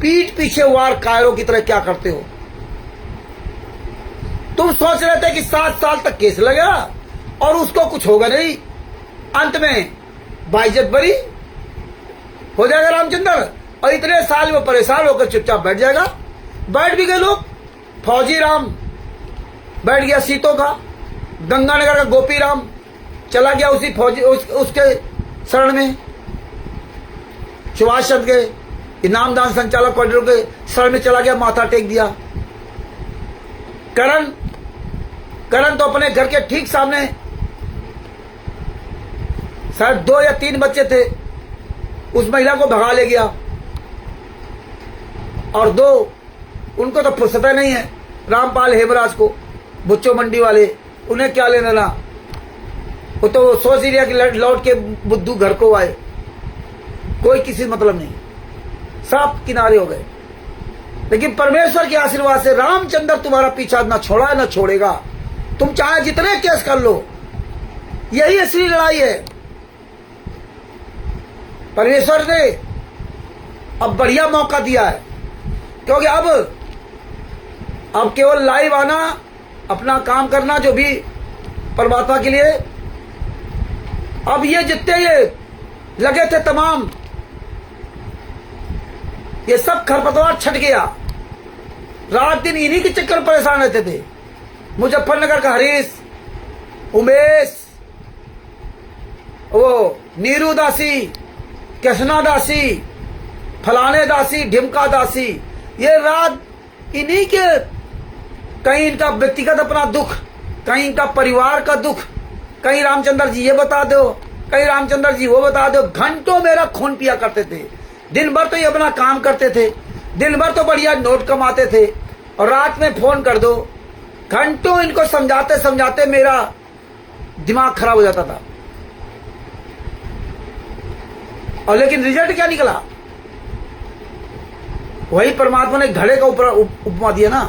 पीठ पीछे वार कायरों की तरह क्या करते हो? तुम सोच रहे थे कि 7 साल तक केस लगेगा और उसको कुछ होगा नहीं, अंत में बाइज्जत बरी हो जाएगा रामचंद्र, और इतने साल में परेशान होकर चुपचाप बैठ जाएगा। बैठ भी गए लोग। फौजी राम बैठ गया सीतों का, गंगानगर का गोपी राम चला गया उसी फौजी उसके शरण में, सुभाष चंद्र के इनामदान संचालक कॉरिडोर के शरण में चला गया, माथा टेक दिया। करण तो अपने घर के ठीक सामने, शायद 2 या 3 बच्चे थे, उस महिला को भगा ले गया। और 2 उनको तो फुर्सत नहीं है, रामपाल हेमराज को, बुच्चो मंडी वाले, उन्हें क्या लेना ना। वो तो सोच ही लिया कि लौट के बुद्धू घर को आए, कोई किसी मतलब नहीं, सब किनारे हो गए। लेकिन परमेश्वर के आशीर्वाद से रामचंद्र तुम्हारा पीछा ना छोड़ा है ना छोड़ेगा। तुम चाहे जितने केस कर लो, यही असली लड़ाई है। परमेश्वर ने अब बढ़िया मौका दिया है, क्योंकि अब केवल लाइव आना, अपना काम करना जो भी परमात्मा के लिए। अब ये जितने ये लगे थे तमाम, ये सब खरपतवार छट गया। रात दिन इन्हीं के चक्कर में परेशान रहते थे। मुजफ्फरनगर का हरीश, उमेश, वो नीरू दासी, कृष्णा दासी, फलाने दासी, ढिमका दासी, ये रात इन्हीं के, कहीं इनका व्यक्तिगत अपना दुख, कहीं इनका परिवार का दुख, कहीं रामचंद्र जी ये बता दो, कहीं रामचंद्र जी वो बता दो। घंटों मेरा खून पिया करते थे। दिन भर तो ये अपना काम करते थे, दिन भर तो बढ़िया नोट कमाते थे, और रात में फोन कर दो। घंटों इनको समझाते समझाते मेरा दिमाग खराब हो जाता था। और लेकिन रिजल्ट क्या निकला? वही परमात्मा ने घड़े का ऊपर उपमा दिया ना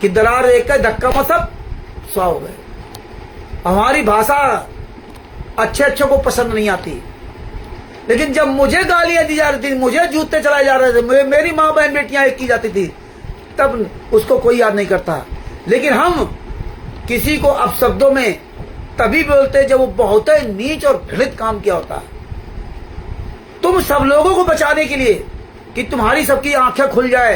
कि दरार एक का धक्का में सब स्वा हो गए। हमारी भाषा अच्छे अच्छों को पसंद नहीं आती, लेकिन जब मुझे गालियां दी जा रही थी, मुझे जूते चलाए जा रहे थे, मेरी माँ बहन बेटियां एक की जाती थी, तब उसको कोई याद नहीं करता। लेकिन हम किसी को अपशब्दों में तभी बोलते जब वो बहुत ही नीच और घृणित काम किया होता है। तुम सब लोगों को बचाने के लिए कि तुम्हारी सबकी आंखें खुल जाए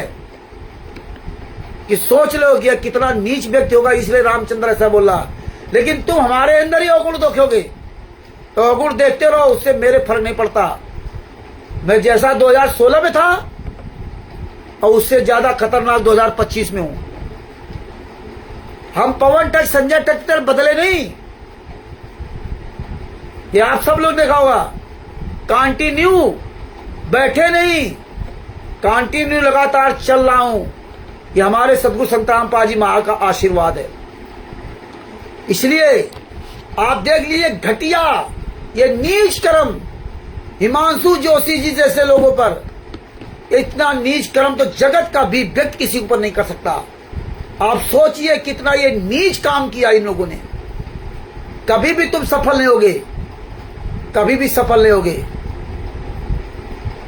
कि सोच लो कि कितना नीच व्यक्ति होगा, इसलिए रामचंद्र ऐसा बोला। लेकिन तुम हमारे अंदर ही अवगुण देखोगे तो अवगुण देखते रहो, उससे मेरे फर्क नहीं पड़ता। मैं जैसा 2016 में था और उससे ज्यादा खतरनाक 2025 में हूं। हम पवन टच संजय टच तर बदले नहीं, ये आप सब लोग देखा होगा। कंटिन्यू बैठे नहीं, कंटिन्यू लगातार चल रहा हूं। ये हमारे सदगुरु संत रामपाल जी महाराज का आशीर्वाद है। इसलिए आप देख लीजिए घटिया, ये नीच कर्म हिमांशु जोशी जी जैसे लोगों पर, इतना नीच कर्म तो जगत का भी व्यक्ति किसी ऊपर नहीं कर सकता। आप सोचिए कितना ये नीच काम किया इन लोगों ने। कभी भी तुम सफल नहीं होगे, कभी भी सफल नहीं होगे।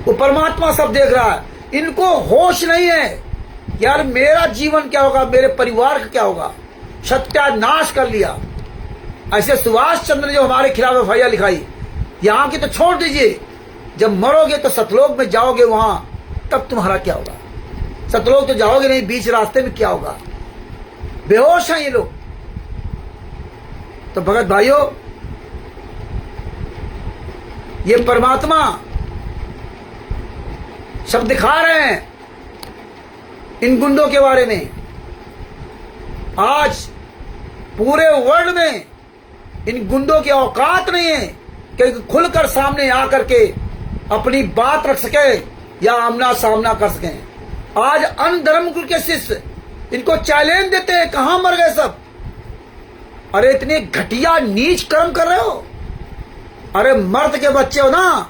वो परमात्मा सब देख रहा है, इनको होश नहीं है यार मेरा जीवन क्या होगा, मेरे परिवार का क्या होगा। सत्यानाश कर लिया। ऐसे सुभाष चंद्र जो हमारे खिलाफ एफआईआर लिखाई, यहां की तो छोड़ दीजिए, जब मरोगे तो सतलोक में जाओगे, वहां तब तुम्हारा क्या होगा। सतलोक तो जाओगे नहीं, बीच रास्ते में क्या होगा। बेहोश हैं ये लोग। तो भगत भाइयों, ये परमात्मा सब दिखा रहे हैं इन गुंडों के बारे में। आज पूरे वर्ल्ड में इन गुंडों की औकात नहीं है कि खुलकर सामने आकर के अपनी बात रख सके या आमना सामना कर सकें। आज अन्य धर्म के शिष्य इनको चैलेंज देते हैं, कहां मर गए सब। अरे इतने घटिया नीच कर्म कर रहे हो। अरे मर्द के बच्चे हो ना,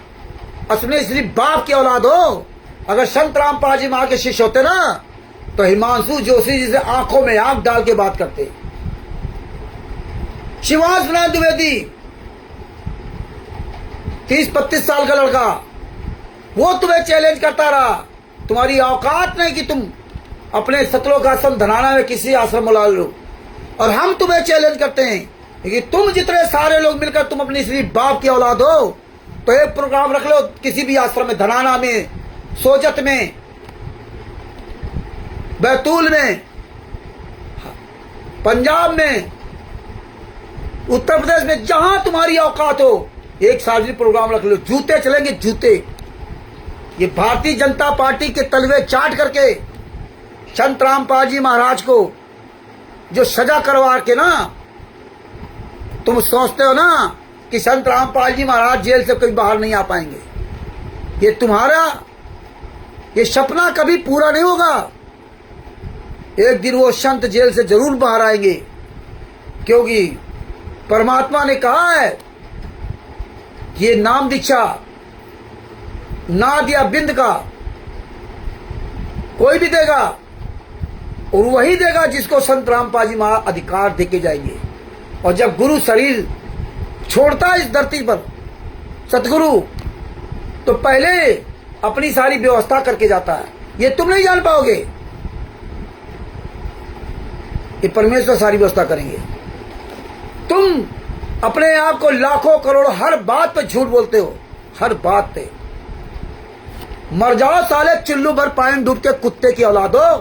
असली इसलिए बाप की औलाद हो। अगर संत रामपाल जी महाराज के शिष्य होते ना तो हिमांशु जोशी जी से आंखों में आंख डाल के बात करते। शिवांश विनायक द्विवेदी 30-32 साल का लड़का, वो तुम्हें चैलेंज करता रहा। तुम्हारी औकात नहीं कि तुम अपने सतलोक आश्रम धनाना में किसी आश्रम बुला लो। और हम तुम्हें चैलेंज करते हैं कि तुम जितने सारे लोग मिलकर तुम अपनी सिर्फ बाप की औलाद हो तो एक प्रोग्राम रख लो किसी भी आश्रम में, धनाना में, सोजत में, बैतूल में, पंजाब में, उत्तर प्रदेश में, जहां तुम्हारी औकात हो, एक सार्वजनिक प्रोग्राम रख लो। जूते चलेंगे, जूते। ये भारतीय जनता पार्टी के तलवे चाट करके संत रामपाल जी महाराज को जो सजा करवा के ना, तुम सोचते हो ना कि संत रामपाल जी महाराज जेल से कभी बाहर नहीं आ पाएंगे। ये तुम्हारा ये सपना कभी पूरा नहीं होगा। एक दिन वो संत जेल से जरूर बाहर आएंगे, क्योंकि परमात्मा ने कहा है कि ये नाम दीक्षा नाद या बिंद का कोई भी देगा, और वही देगा जिसको संत रामपाल जी महाराज अधिकार देके जाएंगे। और जब गुरु शरीर छोड़ता है इस धरती पर, सतगुरु, तो पहले अपनी सारी व्यवस्था करके जाता है। ये तुम नहीं जान पाओगे, ये परमेश्वर सारी व्यवस्था करेंगे। तुम अपने आप को लाखों करोड़ों हर बात पे झूठ बोलते हो, हर बात पे। मर जाओ साले चिल्लू भर पानी डूब के कुत्ते की औलाद हो।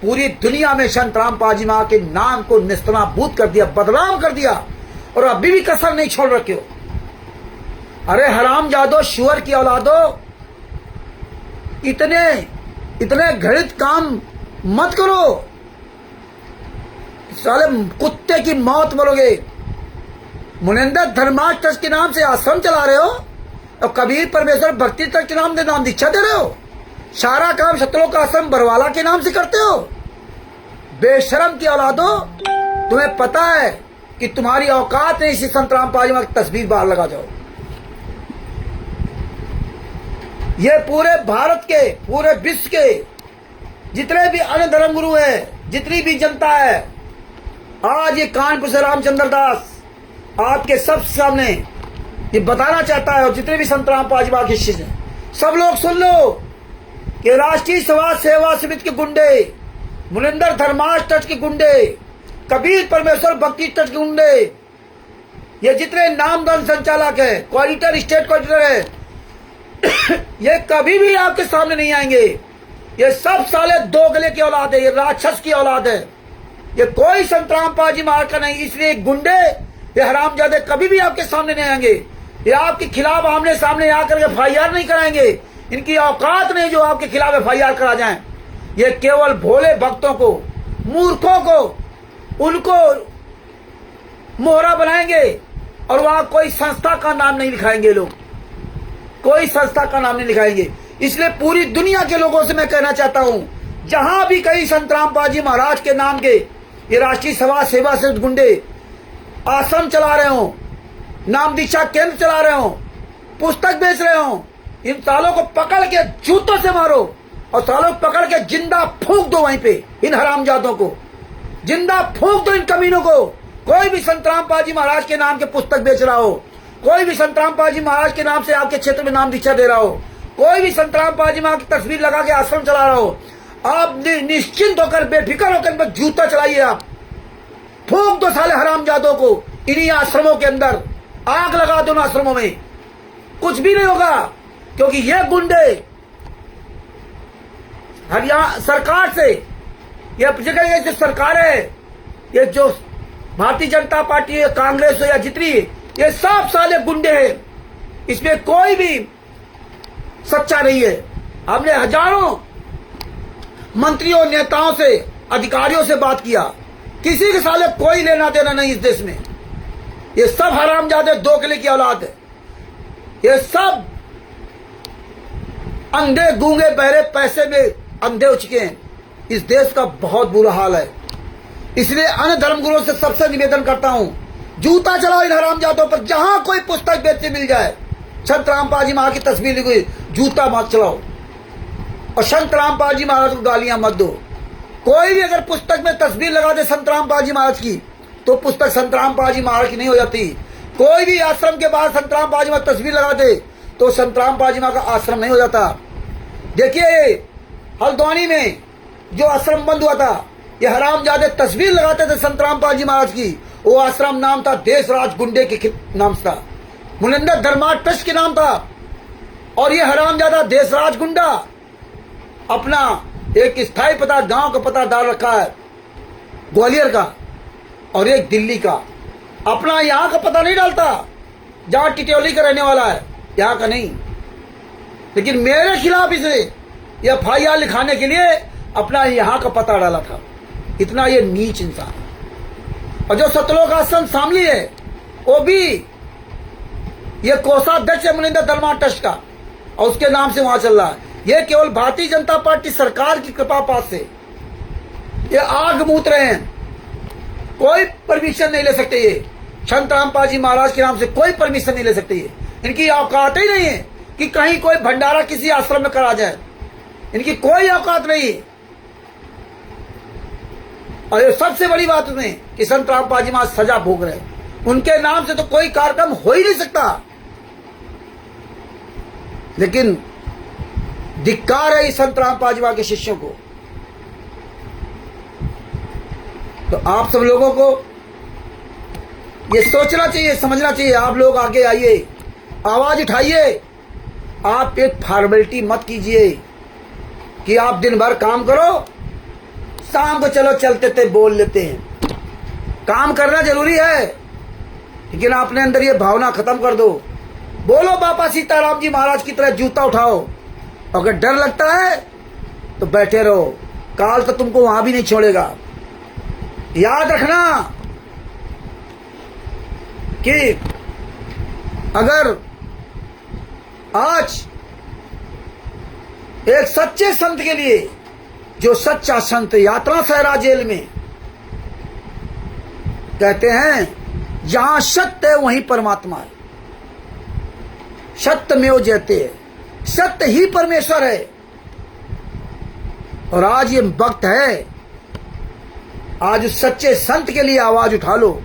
पूरी दुनिया में संत रामपाल जी महाराज के नाम को निस्तनाबूद कर दिया, बदनाम कर दिया, और अभी भी कसर नहीं छोड़ रखे हो। अरे हराम जादो, शुअर की औलादो, इतने घृणित काम मत करो। साले कुत्ते की मौत मरोगे। मुनिंदर धर्मार्थ ट्रस्ट के नाम से आश्रम चला रहे हो और कबीर परमेश्वर भक्ति ट्रस्ट के नाम से नाम दीक्षा दे रहे हो। सारा काम सतलोक आश्रम बरवाला के नाम से करते हो। बेशरम की औलादो, तुम्हें पता है कि तुम्हारी औकात नहीं इसी संत रामपाल जी की तस्वीर बाहर लगा जाओ। ये पूरे भारत के, पूरे विश्व के जितने भी अन्य धर्म गुरु हैं, जितनी भी जनता है, आज ये कानपुर से रामचंद्र दास आपके सब सामने ये बताना चाहता है, और जितने भी संत रामपाल जी के शिष्य हैं, सब लोग सुन लो कि राष्ट्रीय समाज सेवा समिति के गुंडे, मुनिंदर धर्मार्थ ट्रस्ट के गुंडे, कबीर परमेश्वर भक्ति ट्रस्ट के गुंडे, ये जितने नामदान संचालक है, कोऑर्डिनेटर, स्टेट कोऑर्डिनेटर है, ये कभी भी आपके सामने नहीं आएंगे। ये सब साले दोगले की औलाद है, ये राक्षस की औलाद है। ये कोई संत रामपाल जी महाराज का नहीं, इसलिए गुंडे, ये हरामजादे कभी भी आपके सामने नहीं आएंगे। ये आपके खिलाफ आमने सामने आकर के FIR नहीं कराएंगे। इनकी औकात नहीं जो आपके खिलाफ FIR करा जाए। ये केवल भोले भक्तों को, मूर्खों को, उनको मोहरा बनाएंगे और वहां कोई संस्था का नाम नहीं लिखाएंगे। लोग कोई संस्था का नाम नहीं लिखाएंगे। इसलिए पूरी दुनिया के लोगों से मैं कहना चाहता हूं, जहां भी कहीं संत रामपाल जी महाराज के नाम के ये राष्ट्रीय समाज सेवा से गुंडे आश्रम चला रहे हो, नाम दीक्षा केंद्र चला रहे हो, पुस्तक बेच रहे हो, इन सालों को पकड़ के जूतों से मारो और सालों को पकड़ के जिंदा फूंक दो। वहीं पे इन हरामजादों को जिंदा फूंक दो, इन कमीनों को। कोई भी संत रामपाल जी महाराज के नाम के पुस्तक बेच रहा हो, कोई भी संत रामपाल जी महाराज के नाम से आपके क्षेत्र में नाम दीक्षा दे रहा हो, कोई भी संत रामपाल जी महाराज की तस्वीर लगा के आश्रम चला रहा हो, आप निश्चिंत होकर, बेफिक्र होकर इन पर जूता चलाइए। आप फूंक दो साले हरामजादों को इन्हीं आश्रमों के अंदर, आग लगा दो आश्रमों में, कुछ भी नहीं होगा। क्योंकि ये गुंडे हरियाणा सरकार से, ये जगह ये जो सरकार है, ये जो भारतीय जनता पार्टी है, कांग्रेस हो या जितनी, ये सब साले गुंडे हैं। इसमें कोई भी सच्चा नहीं है। हमने हजारों मंत्रियों, नेताओं से, अधिकारियों से बात किया, किसी के साले कोई लेना देना नहीं इस देश में। ये सब हरामजादे दोगले की औलाद है। ये सब अंधे, गूंगे, बहरे, पैसे में अंधे हो चुके हैं। इस देश का बहुत बुरा हाल है। इसलिए अन्य धर्मगुरुओं से सबसे निवेदन करता हूं, जूता चलाओ इन हरामजादों पर। जहां कोई पुस्तक बेचने मिल जाए, संत रामपाल जी महाराज की तस्वीर लिखी हुई, जूता मत चलाओ और संत रामपाल जी महाराज को गालियां मत दो। कोई भी अगर पुस्तक में तस्वीर लगा दे संत रामपाल जी महाराज की, तो पुस्तक संत रामपाल जी महाराज की नहीं हो जाती। कोई भी आश्रम के बाहर संत रामपाल जी महाराज तस्वीर लगा दे, तो संत रामपाल जी महाराज का आश्रम नहीं हो जाता। देखिए हल्द्वानी में जो आश्रम बंद हुआ था, ये हरामजादे तस्वीर लगाते थे संत रामपाल जी महाराज की। वो आश्रम नाम था देशराज गुंडे के नाम से था, मुनिंदर धर्मार्थ ट्रस्ट के नाम था। और ये हरामजादा देशराज गुंडा अपना एक स्थायी पता, गांव का पता डाल रखा है ग्वालियर का, और एक दिल्ली का। अपना यहाँ का पता नहीं डालता, जहां टिटोली का रहने वाला है, यहाँ का नहीं। लेकिन मेरे खिलाफ इसे FIR लिखाने के लिए अपना यहाँ का पता डाला था। इतना ये नीच इंसान है। और जो सतलोक आश्रम शामली है, वो भी ये कोषाध्यक्ष है मुनिंदर धर्मार्थ ट्रस्ट का, और उसके नाम से वहां चल रहा है। ये केवल भारतीय जनता पार्टी सरकार की कृपा पास से ये आग मूत रहे हैं। कोई परमिशन नहीं ले सकते। ये संत रामपाल जी महाराज के नाम से कोई परमिशन नहीं ले सकते। ये इनकी औकात ही नहीं है कि कहीं कोई भंडारा किसी आश्रम में करा जाए। इनकी कोई औकात नहीं है। और ये सबसे बड़ी बात उसमें कि संत रामपाल जी महाराज सजा भोग रहे हैं, उनके नाम से तो कोई कार्यक्रम हो ही नहीं सकता। लेकिन धिक्कार है इस संत रामपाल जी महाराज के शिष्यों को। तो आप सब लोगों को ये सोचना चाहिए, समझना चाहिए। आप लोग आगे आइए, आवाज उठाइए। आप एक फॉर्मेलिटी मत कीजिए कि आप दिन भर काम करो, शाम को चलो चलते थे बोल लेते हैं। काम करना जरूरी है, लेकिन अपने अंदर ये भावना खत्म कर दो। बोलो बाबा सीताराम जी महाराज की तरह जूता उठाओ। अगर डर लगता है तो बैठे रहो, काल तो तुमको वहां भी नहीं छोड़ेगा। याद रखना कि अगर आज एक सच्चे संत के लिए, जो सच्चा संत यात्रा से रहा जेल में, कहते हैं जहां सत्य है वहीं परमात्मा है, सत्य में वो जयते है, सत्य ही परमेश्वर है। और आज ये वक्त है, आज उस सच्चे संत के लिए आवाज उठा लो।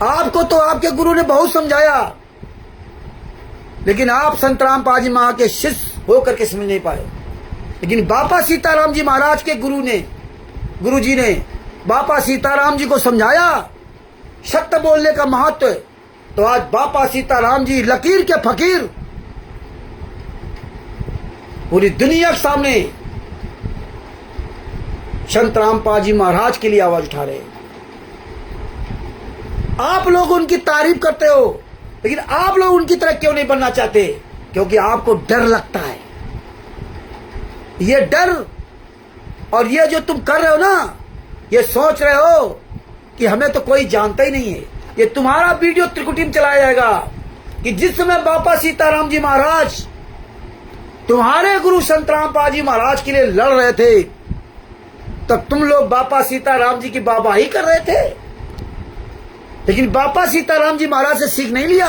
आपको तो आपके गुरु ने बहुत समझाया, लेकिन आप संत रामपाल जी महाराज के शिष्य होकर के समझ नहीं पाए। लेकिन बापा सीताराम जी महाराज के गुरु जी ने बापा सीताराम जी को समझाया सत्य बोलने का महत्व। तो आज बापा सीताराम जी लकीर के फकीर पूरी दुनिया के सामने संत रामपाल जी महाराज के लिए आवाज उठा रहे हैं। आप लोग उनकी तारीफ करते हो, लेकिन आप लोग उनकी तरह क्यों नहीं बनना चाहते? क्योंकि आपको डर लगता है। ये डर और ये जो तुम कर रहे हो ना, ये सोच रहे हो कि हमें तो कोई जानता ही नहीं है। ये तुम्हारा वीडियो त्रिकुटी में चलाया जाएगा कि जिस समय बापा सीताराम जी महाराज तुम्हारे गुरु संत रामपाल जी महाराज के लिए लड़ रहे थे, तब तुम लोग बापा सीताराम जी की बाबाही कर रहे थे। लेकिन बापा सीताराम जी महाराज से सीख नहीं लिया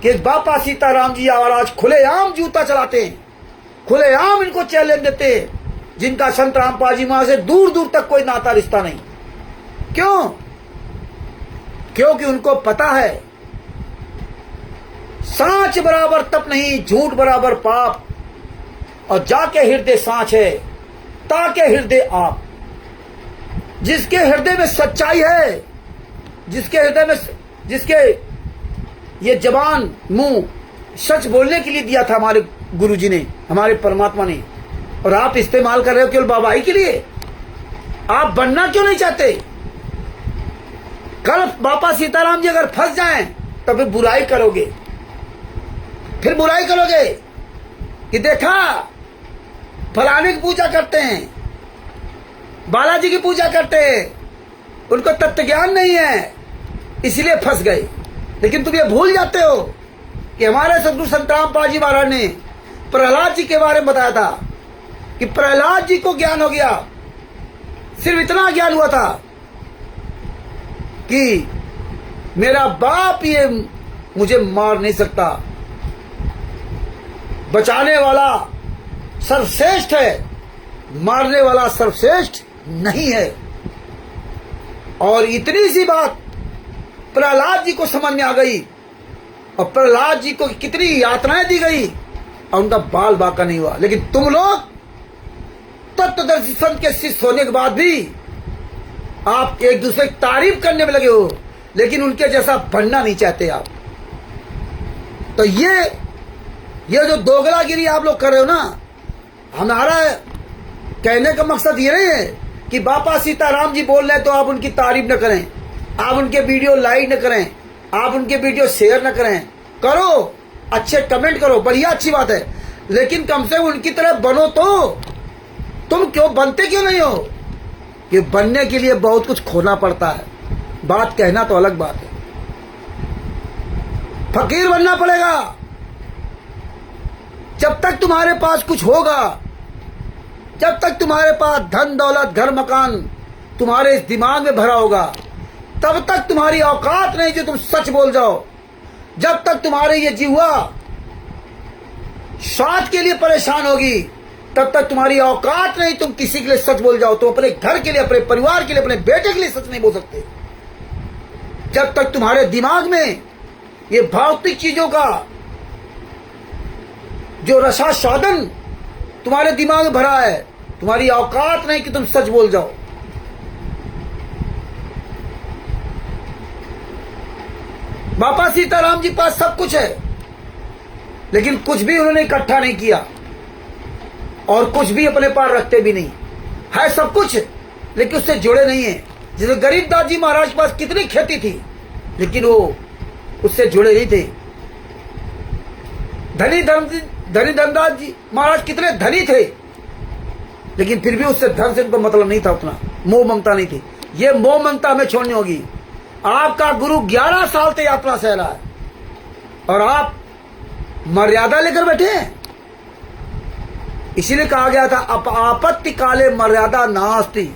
कि बापा सीताराम जी महाराज खुलेआम जूता चलाते हैं, खुलेआम इनको चैलेंज देते हैं, जिनका संत रामपाल जी महाराज से दूर दूर तक कोई नाता रिश्ता नहीं। क्यों? क्योंकि उनको पता है सांच बराबर तप नहीं, झूठ बराबर पाप, और जाके हृदय सांच है, ताके हृदय आप। जिसके हृदय में सच्चाई है, जिसके हृदय में, जिसके ये जबान मुंह सच बोलने के लिए दिया था हमारे गुरु जी ने, हमारे परमात्मा ने, और आप इस्तेमाल कर रहे हो केवल बाबाई के लिए। आप बनना क्यों नहीं चाहते? कल बापा सीताराम जी अगर फंस जाएं तो फिर बुराई करोगे, फिर बुराई करोगे कि देखा फलाने की पूजा करते हैं, बालाजी की पूजा करते हैं, उनको तत्व ज्ञान नहीं है इसलिए फंस गए। लेकिन तुम ये भूल जाते हो कि हमारे सदगुरु संत रामपाल जी महाराज ने प्रहलाद जी के बारे में बताया था कि प्रहलाद जी को ज्ञान हो गया, सिर्फ इतना ज्ञान हुआ था कि मेरा बाप ये मुझे मार नहीं सकता, बचाने वाला सर्वश्रेष्ठ है, मारने वाला सर्वश्रेष्ठ नहीं है। और इतनी सी बात प्रहलाद जी को समझ में आ गई, और प्रहलाद जी को कितनी यातनाएं दी गई और उनका बाल बाका नहीं हुआ। लेकिन तुम लोग तत्वदर्शी संत के शिष्य होने के बाद भी आप एक दूसरे की तारीफ करने में लगे हो, लेकिन उनके जैसा बनना नहीं चाहते आप। तो ये जो दोगलागिरी आप लोग कर रहे हो ना, हमारा कहने का मकसद ये नहीं है कि बापा सीताराम जी बोल रहे तो आप उनकी तारीफ न करें, आप उनके वीडियो लाइक न करें, आप उनके वीडियो शेयर न करें। करो, अच्छे कमेंट करो, बढ़िया, अच्छी बात है, लेकिन कम से कम उनकी तरह बनो। तो तुम क्यों बनते क्यों नहीं हो? कि बनने के लिए बहुत कुछ खोना पड़ता है, बात कहना तो अलग बात है। फकीर बनना पड़ेगा। जब तक तुम्हारे पास कुछ होगा, जब तक तुम्हारे पास धन दौलत घर मकान तुम्हारे इस दिमाग में भरा होगा, तब तक तुम्हारी औकात नहीं जो तुम सच बोल जाओ। जब तक तुम्हारे ये जीवा स्वाद के लिए परेशान होगी, तब तक तुम्हारी औकात नहीं तुम किसी के लिए सच बोल जाओ। तुम अपने घर के लिए, अपने परिवार के लिए, अपने बेटे के लिए सच नहीं बोल सकते। जब तक तुम्हारे दिमाग में ये भौतिक चीजों का जो रसास्वादन तुम्हारे दिमाग में भरा है, तुम्हारी औकात नहीं कि तुम सच बोल जाओ। बापा सीताराम जी पास सब कुछ है, लेकिन कुछ भी उन्होंने इकट्ठा नहीं किया और कुछ भी अपने पास रखते भी नहीं। है सब कुछ, लेकिन उससे जुड़े नहीं है। जैसे गरीबदास जी महाराज के पास कितनी खेती थी, लेकिन वो उससे जुड़े नहीं थे। धनी धनदास जी महाराज कितने धनी थे, लेकिन फिर भी उससे धन से उनको मतलब नहीं था, उतना मोह ममता नहीं थी। ये मोह ममता हमें छोड़नी होगी। आपका गुरु 11 साल से यात्रा सह रहा है और आप मर्यादा लेकर बैठे हैं। इसीलिए कहा गया था आपत्ति काले मर्यादा नास्ति,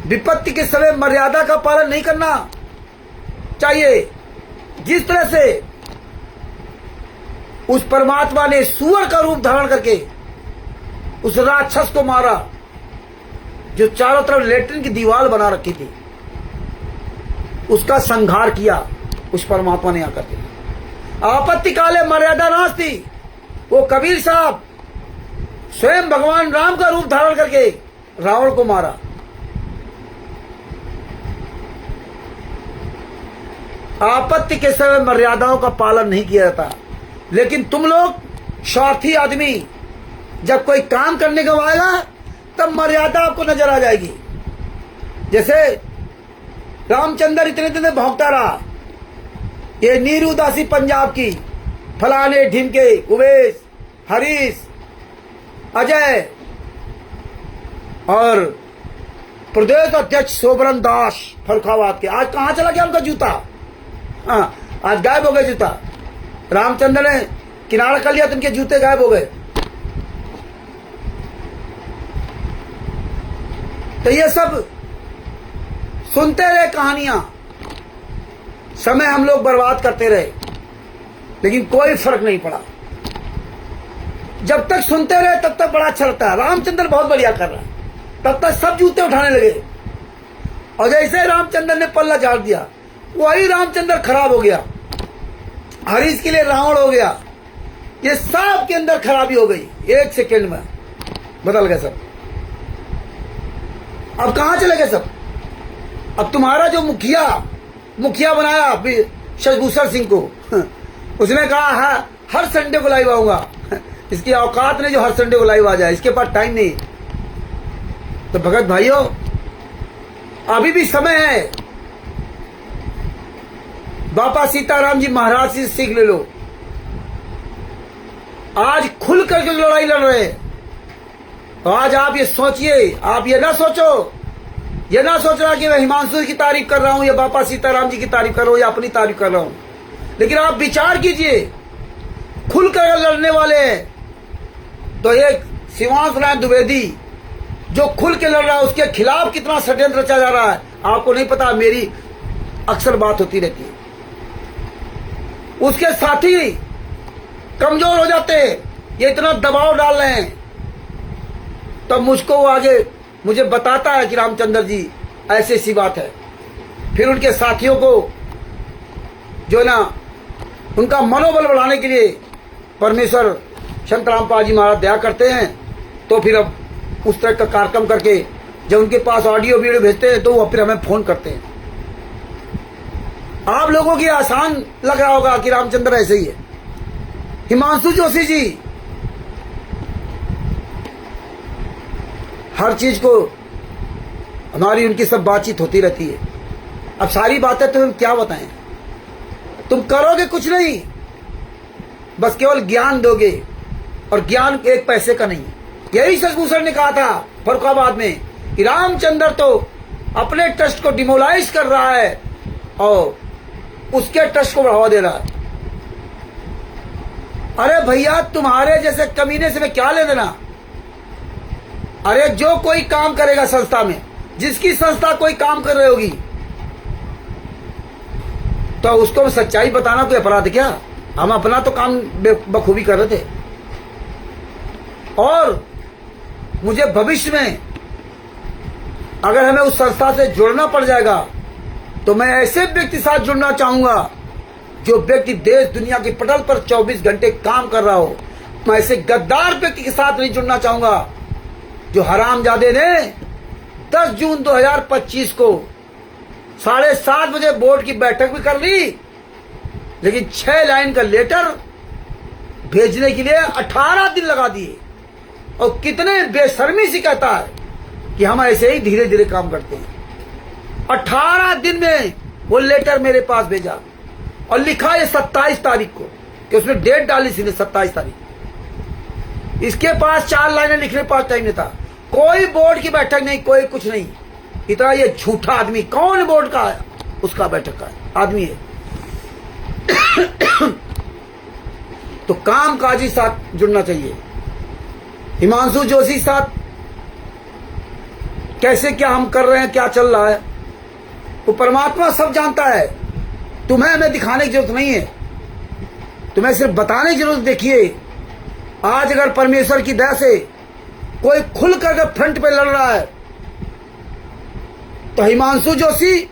विपत्ति के समय मर्यादा का पालन नहीं करना चाहिए। जिस तरह से उस परमात्मा ने सूअर का रूप धारण करके उस राक्षस को मारा जो चारों तरफ लेटरिन की दीवार बना रखी थी, उसका संहार किया उस परमात्मा ने आकर के। आपत्ति काले मर्यादा नास्ति, वो कबीर साहब स्वयं भगवान राम का रूप धारण करके रावण को मारा। आपत्ति के समय मर्यादाओं का पालन नहीं किया जाता। लेकिन तुम लोग स्वार्थी आदमी, जब कोई काम करने को आएगा तब मर्यादा आपको नजर आ जाएगी। जैसे रामचंद्र इतने दिन भौंकता रहा, ये नीरू दासी पंजाब की, फलाने ढिमके, उवैस, हरीश, अजय और प्रदेश अध्यक्ष सोबरन दास फरुखाबाद के, आज कहां चला गया उनका जूता? हाँ, आज गायब हो गए जूता। रामचंद्र ने किनारा कर लिया तो उनके जूते गायब हो गए। तो ये सब सुनते रहे कहानियां, समय हम लोग बर्बाद करते रहे, लेकिन कोई फर्क नहीं पड़ा। जब तक सुनते रहे तब तक बड़ा अच्छा लगता है। रामचंद्र बहुत बढ़िया कर रहा है, तब तक सब जूते उठाने लगे। और जैसे रामचंद्र ने पल्ला झाड़ दिया, वही रामचंद्र खराब हो गया, हरीश के लिए रावण हो गया। ये सब के अंदर खराबी हो गई, एक सेकेंड में बदल गए सब। अब कहां चले गए सब? अब तुम्हारा जो मुखिया बनाया शशभूषण सिंह को, उसने कहा है हर संडे को लाइव आऊंगा। इसकी औकात नहीं जो हर संडे को लाइव आ जाए, इसके पास टाइम नहीं। तो भगत भाइयों, अभी भी समय है, बाबा सीताराम जी महाराज से सीख ले लो। आज खुल करके लड़ाई लड़ रहे हैं। तो आज आप ये सोचिए, आप ये ना सोचना कि मैं हिमांशु की तारीफ कर रहा हूं या बाबा सीताराम जी की तारीफ कर रहा हूं या अपनी तारीफ कर रहा हूं। लेकिन आप विचार कीजिए, खुल कर लड़ने वाले हैं। तो एक शिवांश नारायण द्विवेदी जो खुल के लड़ रहा है, उसके खिलाफ कितना षड्यंत्र रचा जा रहा है आपको नहीं पता। मेरी अक्सर बात होती रहती है। उसके साथी कमजोर हो जाते हैं, ये इतना दबाव डाल रहे हैं, तब मुझको वो आगे मुझे बताता है कि रामचंद्र जी ऐसी सी बात है। फिर उनके साथियों को जो ना उनका मनोबल बढ़ाने के लिए परमेश्वर संत रामपाल जी महाराज दया करते हैं। तो फिर अब उस तरह का कार्यक्रम करके जब उनके पास ऑडियो वीडियो भेजते हैं तो वो फिर हमें फोन करते हैं। आप लोगों की आसान लग रहा होगा कि रामचंद्र ऐसे ही है। हिमांशु जोशी जी हर चीज को हमारी उनकी सब बातचीत होती रहती है। अब सारी बातें तो हम क्या बताएं, तुम करोगे कुछ नहीं, बस केवल ज्ञान दोगे, और ज्ञान एक पैसे का नहीं। यही शशभूषण ने कहा था फरुखाबाद में कि रामचंद्र तो अपने ट्रस्ट को डिमोलाइज कर रहा है और उसके ट्रस्ट को बढ़ावा दे रहा है। अरे भैया, तुम्हारे जैसे कमीने से मैं क्या ले देना? अरे जो कोई काम करेगा संस्था में, जिसकी संस्था कोई काम कर रही होगी, तो उसको सच्चाई बताना कोई अपराध क्या? हम अपना तो काम बखूबी कर रहे थे। और मुझे भविष्य में अगर हमें उस संस्था से जुड़ना पड़ जाएगा तो मैं ऐसे व्यक्ति साथ जुड़ना चाहूंगा जो व्यक्ति देश दुनिया के पटल पर 24 घंटे काम कर रहा हो। मैं ऐसे गद्दार व्यक्ति के साथ नहीं जुड़ना चाहूंगा जो हरामजादे ने 10 जून 2025 को 7:30 बजे बोर्ड की बैठक भी कर ली, लेकिन 6 लाइन का लेटर भेजने के लिए 18 दिन लगा दिए। और कितने बेशर्मी से कहता है कि हम ऐसे ही धीरे धीरे काम करते हैं। 18 दिन में वो लेटर मेरे पास भेजा और लिखा ये 27 तारीख को, कि उसमें डेट डाली थी 27 तारीख। इसके पास 4 लाइनें लिखने पास टाइम नहीं था। कोई बोर्ड की बैठक नहीं, कोई कुछ नहीं। इतना ये झूठा आदमी कौन बोर्ड का उसका बैठक का आदमी है। तो कामकाजी साथ जुड़ना चाहिए। हिमांशु जोशी साथ कैसे क्या हम कर रहे हैं, क्या चल रहा है, वो परमात्मा सब जानता है। तुम्हें हमें दिखाने की जरूरत नहीं है, तुम्हें सिर्फ बताने की जरूरत। देखिए आज अगर परमेश्वर की दया से कोई खुल करके फ्रंट पे लड़ रहा है तो हिमांशु जोशी,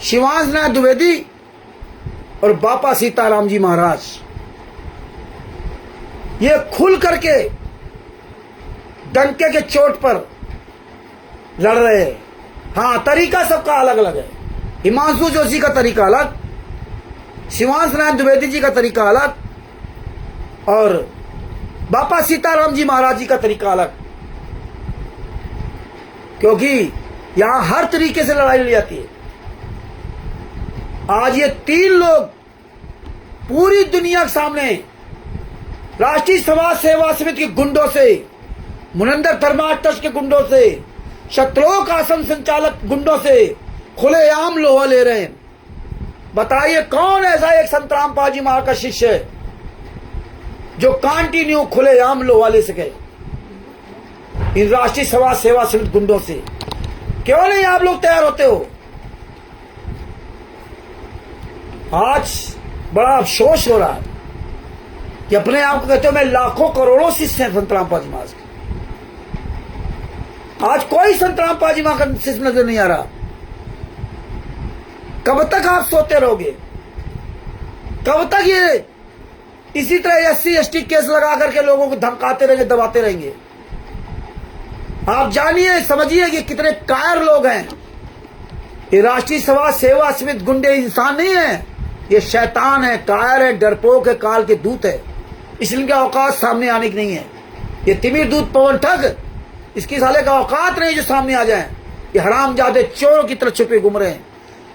शिवांश नाथ द्विवेदी और बापा सीताराम जी महाराज, ये खुल करके डंके के चोट पर लड़ रहे हैं। हाँ, तरीका सबका अलग अलग है। हिमांशु जोशी का तरीका अलग, शिवांश नाथ द्विवेदी जी का तरीका अलग और बापा सीताराम जी महाराज जी का तरीका अलग। क्योंकि यहां हर तरीके से लड़ाई लड़ी जाती है। आज ये तीन लोग पूरी दुनिया के सामने राष्ट्रीय समाज सेवा समिति के गुंडों से, मुनंदर धर्मार्थ ट्रस्ट के गुंडों से, शत्रुओं आश्रम संचालक गुंडों से खुलेआम लोहा ले रहे हैं। बताइए कौन ऐसा एक संत रामपाल जी महाराज का शिष्य है जो कंटिन्यू खुलेआम लोहा ले सके इन राष्ट्रीय समाज सेवा समिति गुंडों से? क्यों नहीं आप लोग तैयार होते हो? आज बड़ा अफसोस हो रहा है कि अपने आप को कहते हो मैं लाखों करोड़ों शिष्य हैं संत रामपाल जी महाराज के। आज कोई संत रामपाल जी महाराज का शिष्य नजर नहीं आ रहा। कब तक आप सोते रहोगे? कब तक ये इसी तरह SC ST केस लगा करके लोगों को धमकाते रहेंगे, दबाते रहेंगे? आप जानिए, समझिए कि कितने कायर लोग हैं। ये राष्ट्रीय समाज सेवा समिति गुंडे इंसान नहीं है, ये शैतान है, कायर है, डरपोक है, काल के दूत है। इसलिए इनका औकात सामने आने की नहीं है। ये तिमिर दूत पवन ठग, इसकी साले का औकात नहीं जो सामने आ जाए। ये हरामजादे चोरों की तरह छुपे घूम रहे हैं,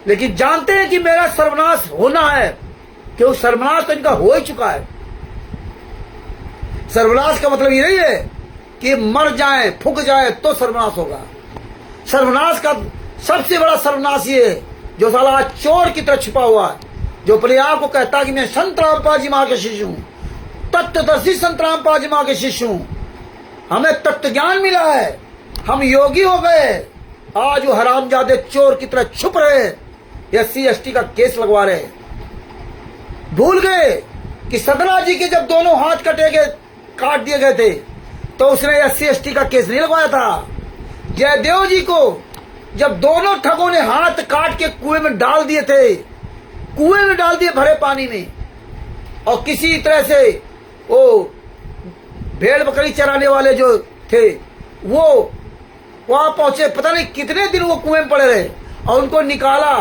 लेकिन जानते हैं कि मेरा सर्वनाश होना है, क्योंकि सर्वनाश तो इनका हो ही चुका है। सर्वनाश का मतलब ये नहीं है कि मर जाए, फूक जाए तो सर्वनाश होगा। सर्वनाश का सबसे बड़ा सर्वनाश ये है जो साला चोर की तरह छुपा हुआ है, जो अपने आप को कहता है कि मैं संत रामपाल जी महाराज के शिष्य हूं, तत्वदर्शी संत रामपाल जी महाराज के शिष्य हूं, हमें तत्व ज्ञान मिला है, हम योगी हो गए। आज वो हरामजादे चोर की तरह छुप रहे हैं, SC ST का केस लगवा रहे हैं। भूल गए कि सदना जी के जब दोनों हाथ काट दिए गए थे तो उसने SC ST का केस नहीं लगवाया था। जयदेव जी को जब दोनों ठगों ने हाथ काट के कुएं में डाल दिए थे, कुएं में डाल दिए भरे पानी में, और किसी तरह से वो भेड़ बकरी चराने वाले जो थे वो वहां पहुंचे, पता नहीं कितने दिन वो कुएं में पड़े रहे, और उनको निकाला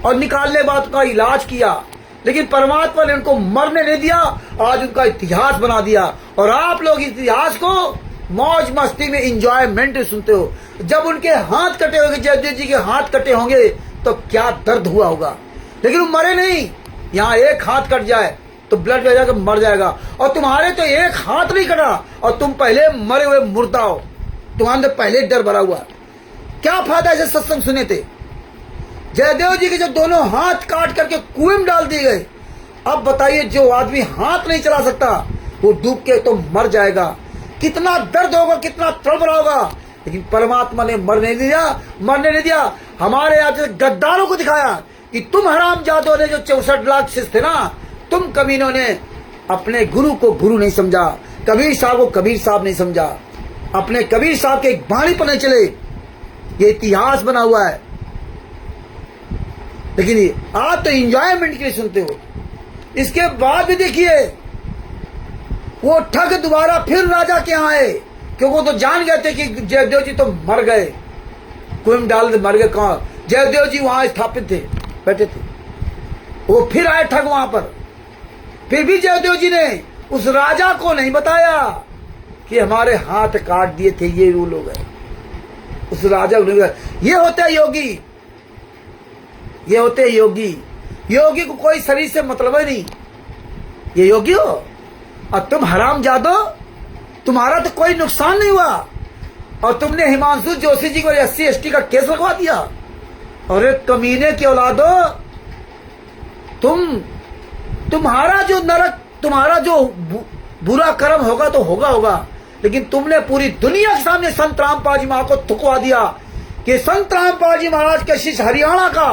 और निकालने बाद उनका इलाज किया, लेकिन परमात्मा ने उनको मरने नहीं दिया। आज उनका इतिहास बना दिया, और आप लोग इतिहास को मौज मस्ती में इंजॉयमेंट सुनते हो। जब उनके हाथ कटे होंगे, जयदेव जी के हाथ कटे होंगे तो क्या दर्द हुआ होगा, लेकिन वो मरे नहीं। यहाँ एक हाथ कट जाए तो ब्लड बह जाकर मर जाएगा, और तुम्हारे तो एक हाथ नहीं कटा और तुम पहले मरे हुए मुर्दा हो, तुम्हारे अंदर पहले डर भरा हुआ। क्या फायदा ऐसे सत्संग सुने थे? जयदेव जी के जो दोनों हाथ काट करके कुएं में डाल दिए गए, अब बताइए जो आदमी हाथ नहीं चला सकता वो डूब के तो मर जाएगा। कितना दर्द होगा, कितना तड़पड़ा होगा, लेकिन परमात्मा ने मरने नहीं दिया। हमारे यहाँ से गद्दारों को दिखाया कि तुम हरामजादों ने जो 64 लाख शिष्य थे ना, तुम कमीनों ने अपने गुरु को गुरु नहीं समझा, कबीर साहब को कबीर साहब नहीं समझा, अपने कबीर साहब के एक बाणी पर नहीं चले। ये इतिहास बना हुआ है, लेकिन आप तो एंजॉयमेंट के लिए सुनते हो। इसके बाद भी देखिए वो ठग दोबारा फिर राजा के यहाँ आए, क्योंकि वो तो जान गए थे कि जयदेव जी तो मर गए, कुएं में डाल मर गए। कहाँ? जयदेव जी वहां स्थापित थे, बैठे थे। वो फिर आए ठग वहां पर, फिर भी जयदेव जी ने उस राजा को नहीं बताया कि हमारे हाथ काट दिए थे, ये वो लोग हैं। उस राजा को नहीं, ये होते हैं योगी, ये होते हैं योगी। योगी को कोई शरीर से मतलब ही नहीं, ये योगी हो। और तुम हरामजादो, तुम्हारा तो कोई नुकसान नहीं हुआ, और तुमने हिमांशु जोशी जी को SC/ST का केस लगवा दिया। अरे कमीने की औलादो, तुम्हारा जो नरक, तुम्हारा जो बुरा कर्म होगा तो होगा, लेकिन तुमने पूरी दुनिया के सामने संत रामपाल जी महाराज को थुकवा दिया कि संत रामपाल जी महाराज के शिष्य हरियाणा का,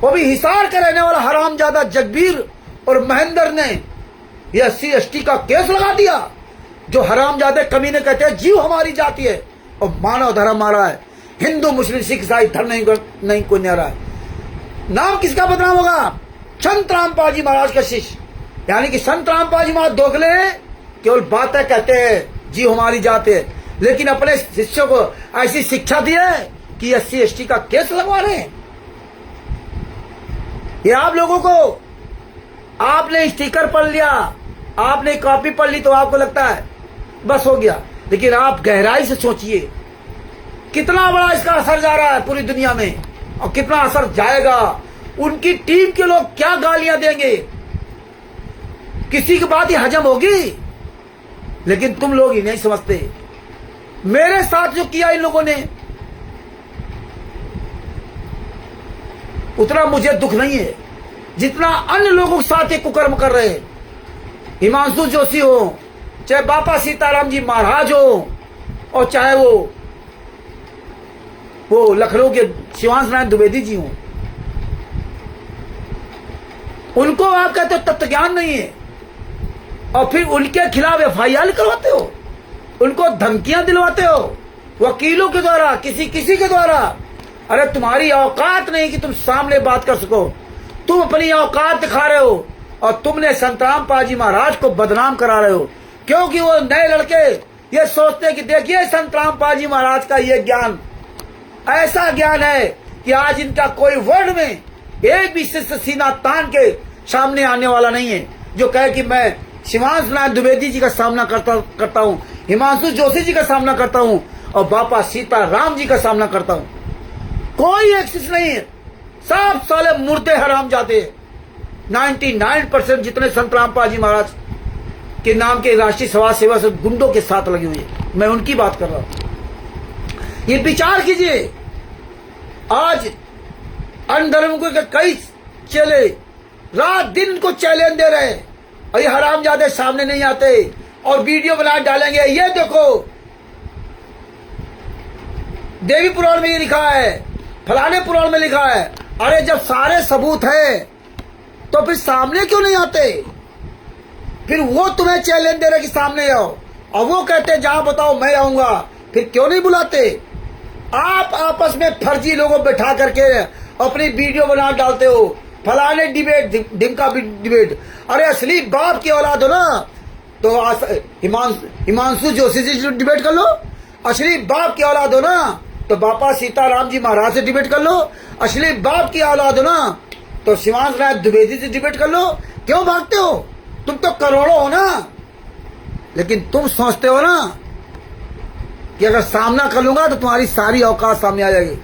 वो भी हिसार के रहने वाला हरामजादा जगबीर और महेंद्र ने यह SC/ST का केस लगा दिया। जो हरामजादे कमीने कहते हैं जीव हमारी जाति है और मानव धर्म हमारा है, हिंदू मुस्लिम सिख ईसाई धर्म नहीं कोई न्यारा है। नाम किसका बदनाम होगा? संत रामपाल जी महाराज का शिष्य, यानी कि संत रामपाल जी महाराज दोगले केवल बातें कहते हैं जीव हमारी जाति है, लेकिन अपने शिष्यों को ऐसी शिक्षा दी है कि SC/ST का केस लगवा रहे हैं। ये आप लोगों को, आपने स्टिकर पढ़ लिया, आपने कॉपी पढ़ ली तो आपको लगता है बस हो गया, लेकिन आप गहराई से सोचिए कितना बड़ा इसका असर जा रहा है पूरी दुनिया में और कितना असर जाएगा। उनकी टीम के लोग क्या गालियां देंगे, किसी की बात ही हजम होगी, लेकिन तुम लोग ही नहीं समझते। मेरे साथ जो किया इन लोगों ने, उतना मुझे दुख नहीं है जितना अन्य लोगों के साथ ये कुकर्म कर रहे हैं। हिमांशु जोशी हो, चाहे बापा सीताराम जी महाराज हो, और चाहे वो लखनऊ के शिवांश नारायण द्विवेदी जी हो, उनको आप कहते हो तत्व ज्ञान नहीं है और फिर उनके खिलाफ FIR करवाते हो, उनको धमकियां दिलवाते हो वकीलों के द्वारा, किसी के द्वारा। अरे तुम्हारी औकात नहीं कि तुम सामने बात कर सको, तुम अपनी औकात दिखा रहे हो और तुमने संत रामपाल जी महाराज को बदनाम करा रहे हो, क्योंकि वो नए लड़के ये सोचते हैं कि देखिए संत रामपाल जी महाराज का ये ज्ञान, ऐसा ज्ञान है कि आज इनका कोई वर्ड में एक भी शिष्य सीना तान के सामने आने वाला नहीं है जो कहे कि मैं शिवांश नारायण द्विवेदी जी का सामना करता हूं, हिमांशु जोशी जी का सामना करता हूं और बापा सीताराम जी का सामना करता हूं। कोई एक शिष्य नहीं है, सब साले मुर्दे हराम जाते। 99% जितने संत रामपाल जी महाराज के नाम के राष्ट्रीय समाज सेवा से गुंडों के साथ लगी हुई है, मैं उनकी बात कर रहा हूं। ये विचार कीजिए, आज अन्य धर्म के कई चेले रात दिन को चैलेंज दे रहे हैं और ये हरामजादे सामने नहीं आते और वीडियो बना डालेंगे, ये देखो देवी पुराण में ये लिखा है, फलाने पुराण में लिखा है। अरे जब सारे सबूत है तो फिर सामने क्यों नहीं आते? फिर वो तुम्हें चैलेंज दे रहे कि सामने आओ और वो कहते जहां बताओ मैं आऊंगा, फिर क्यों नहीं बुलाते? आप आपस में फर्जी लोगों को बैठा करके अपनी वीडियो बना डालते हो, फलाने डिबेट, ढिमका डिबेट। अरे असली बाप की औलाद हो ना तो हिमांशु जोशी जी डिबेट कर लो, असली बाप की औलाद हो ना तो बापा सीताराम जी महाराज से डिबेट कर लो, असली बाप की औलाद हो ना तो शिवांश नारायण द्विवेदी से डिबेट कर लो। क्यों भागते हो? तुम तो करोड़ों हो ना, लेकिन तुम सोचते हो ना कि अगर सामना कर लूंगा तो तुम्हारी सारी औकात सामने आ जाएगी।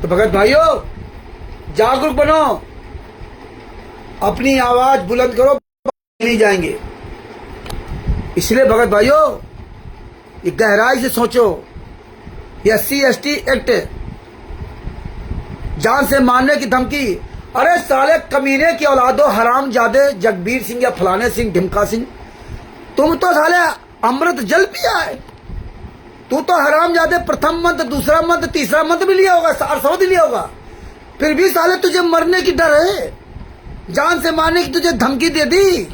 तो भगत भाइयों जागरूक बनो, अपनी आवाज बुलंद करो, नहीं जाएंगे। इसलिए भगत भाइयों ये गहराई से सोचो, ये SC/ST एक्ट, जान से मारने की धमकी। अरे साले कमीने की औलादो हरामजादे जगबीर सिंह या फलाने सिंह ढिमका सिंह, तुम तो साले अमृत जल पिया है। तू तो हरामजादे प्रथम मंत्र, दूसरा मंत्र, तीसरा मंत्र भी लिया होगा, सारस्वत लिया होगा, फिर भी साले तुझे मरने की डर है, जान से मारने की तुझे धमकी दे दी,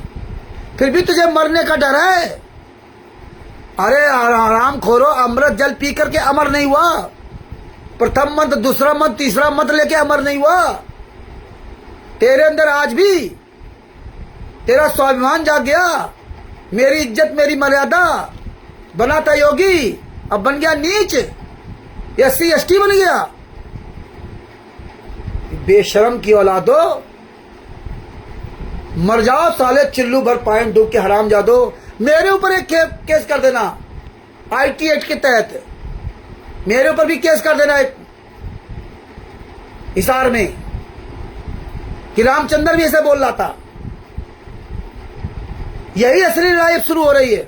फिर भी तुझे मरने का डर है। अरे आराम खोरो, अमृत जल पी करके अमर नहीं हुआ, प्रथम मंत्र, दूसरा मंत्र, तीसरा मंत्र लेके अमर नहीं हुआ। तेरे अंदर आज भी तेरा स्वाभिमान जाग गया, मेरी इज्जत मेरी मर्यादा, बना था योगी अब बन गया नीच, SC/ST बन गया। बेशरम की औलादो, मर जाओ साले, चिल्लू भर पाए डूब के हरामजादो। मेरे ऊपर एक केस कर देना IT एक्ट के तहत, मेरे ऊपर भी केस कर देना एक हिसार में कि रामचंद्र भी ऐसे बोल रहा था। यही असली लड़ाई शुरू हो रही है।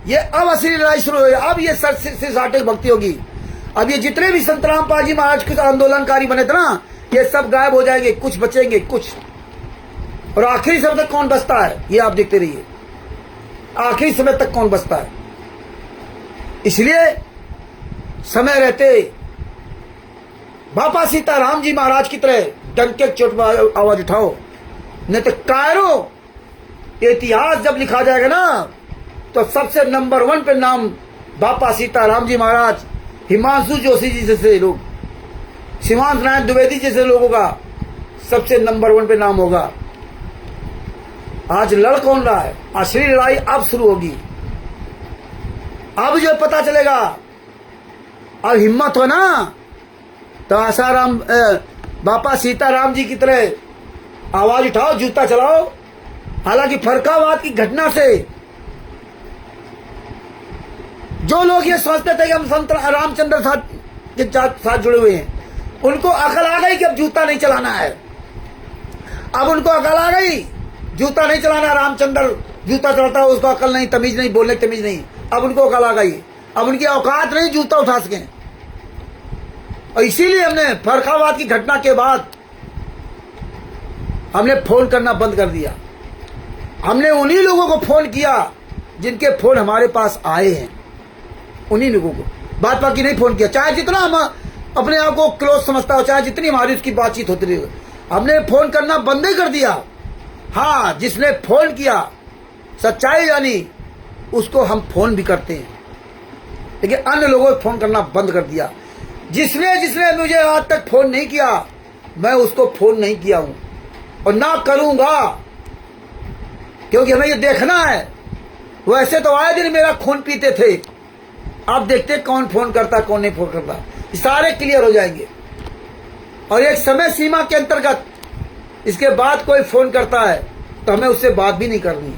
ये अब असली लड़ाई शुरू हुई। अब ये सिर साटे भक्ति होगी। अब ये जितने भी संत रामपाल जी महाराज के आंदोलनकारी बने थे ना, ये सब गायब हो जाएंगे, कुछ बचेंगे कुछ। और आखिरी समय तक कौन बचता है ये आप देखते रहिए, आखिरी समय तक कौन बचता है। इसलिए समय रहते बापा सीताराम जी महाराज की तरह डंके चोट आवाज उठाओ, नहीं तो कायरो इतिहास जब लिखा जाएगा ना तो सबसे नंबर 1 पे नाम बापा सीताराम जी महाराज, हिमांशु जोशी जी जैसे लोग, शिवांश नारायण द्विवेदी जैसे लोगों का सबसे नंबर 1 पे नाम होगा। आज लड़ कौन रहा है? असली लड़ाई अब शुरू होगी। अब जो पता चलेगा, अब हिम्मत हो ना तो आसाराम बापा सीताराम जी की तरह आवाज उठाओ, जूता चलाओ। हालांकि फरकाबाद की घटना से जो लोग ये सोचते थे कि हम संत रामचंद्र के साथ जुड़े हुए हैं, उनको अकल आ गई कि अब जूता नहीं चलाना है। अब उनको अकल आ गई, जूता नहीं चलाना। रामचंद्र जूता चलाता है, उसको अकल नहीं, तमीज नहीं, बोलने तमीज नहीं। अब उनको अकल आ गई, अब उनकी औकात नहीं जूता उठा सके। और इसीलिए हमने फरकाबाद की घटना के बाद हमने फोन करना बंद कर दिया। हमने उन्हीं लोगों को फोन किया जिनके फोन हमारे पास आए हैं, उन्हीं लोगों को, बात बाकी नहीं फोन किया। चाहे जितना हम अपने आप को क्लोज समझता हो, चाहे जितनी हमारी उसकी बातचीत होती रही, हमने फोन करना बंद ही कर दिया। हाँ, जिसने फोन किया सच्चाई जानी उसको हम फोन भी करते हैं, लेकिन अन्य लोगों को फोन करना बंद कर दिया। जिसने मुझे आज तक फोन नहीं किया, मैं उसको फोन नहीं किया हूं और ना करूंगा, क्योंकि हमें ये देखना है। वैसे तो आए दिन मेरा खून पीते थे, आप देखते कौन फोन करता कौन नहीं फोन करता, सारे क्लियर हो जाएंगे। और एक समय सीमा के अंतर्गत इसके बाद कोई फोन करता है तो हमें उससे बात भी नहीं करनी,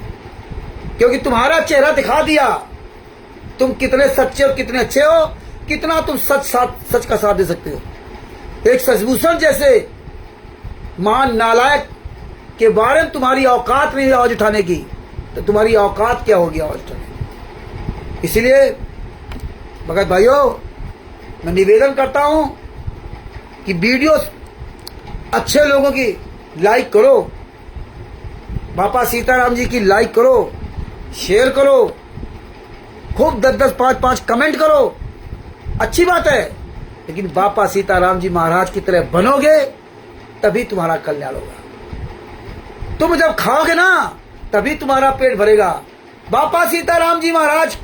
क्योंकि तुम्हारा चेहरा दिखा दिया तुम कितने सच्चे और कितने अच्छे हो, कितना तुम सच का साथ दे सकते हो। एक शशिभूषण जैसे महान नालायक के बारे में तुम्हारी औकात नहीं आवाज उठाने की, तो तुम्हारी औकात क्या होगी आवाज उठाने की। इसलिए भगत भाइयों, मैं निवेदन करता हूं कि वीडियो अच्छे लोगों की लाइक करो, बापा सीताराम जी की लाइक करो, शेयर करो, खूब 10-10, 5-5 कमेंट करो, अच्छी बात है। लेकिन बापा सीताराम जी महाराज की तरह बनोगे तभी तुम्हारा कल्याण होगा। तुम जब खाओगे ना तभी तुम्हारा पेट भरेगा। बापा सीताराम जी महाराज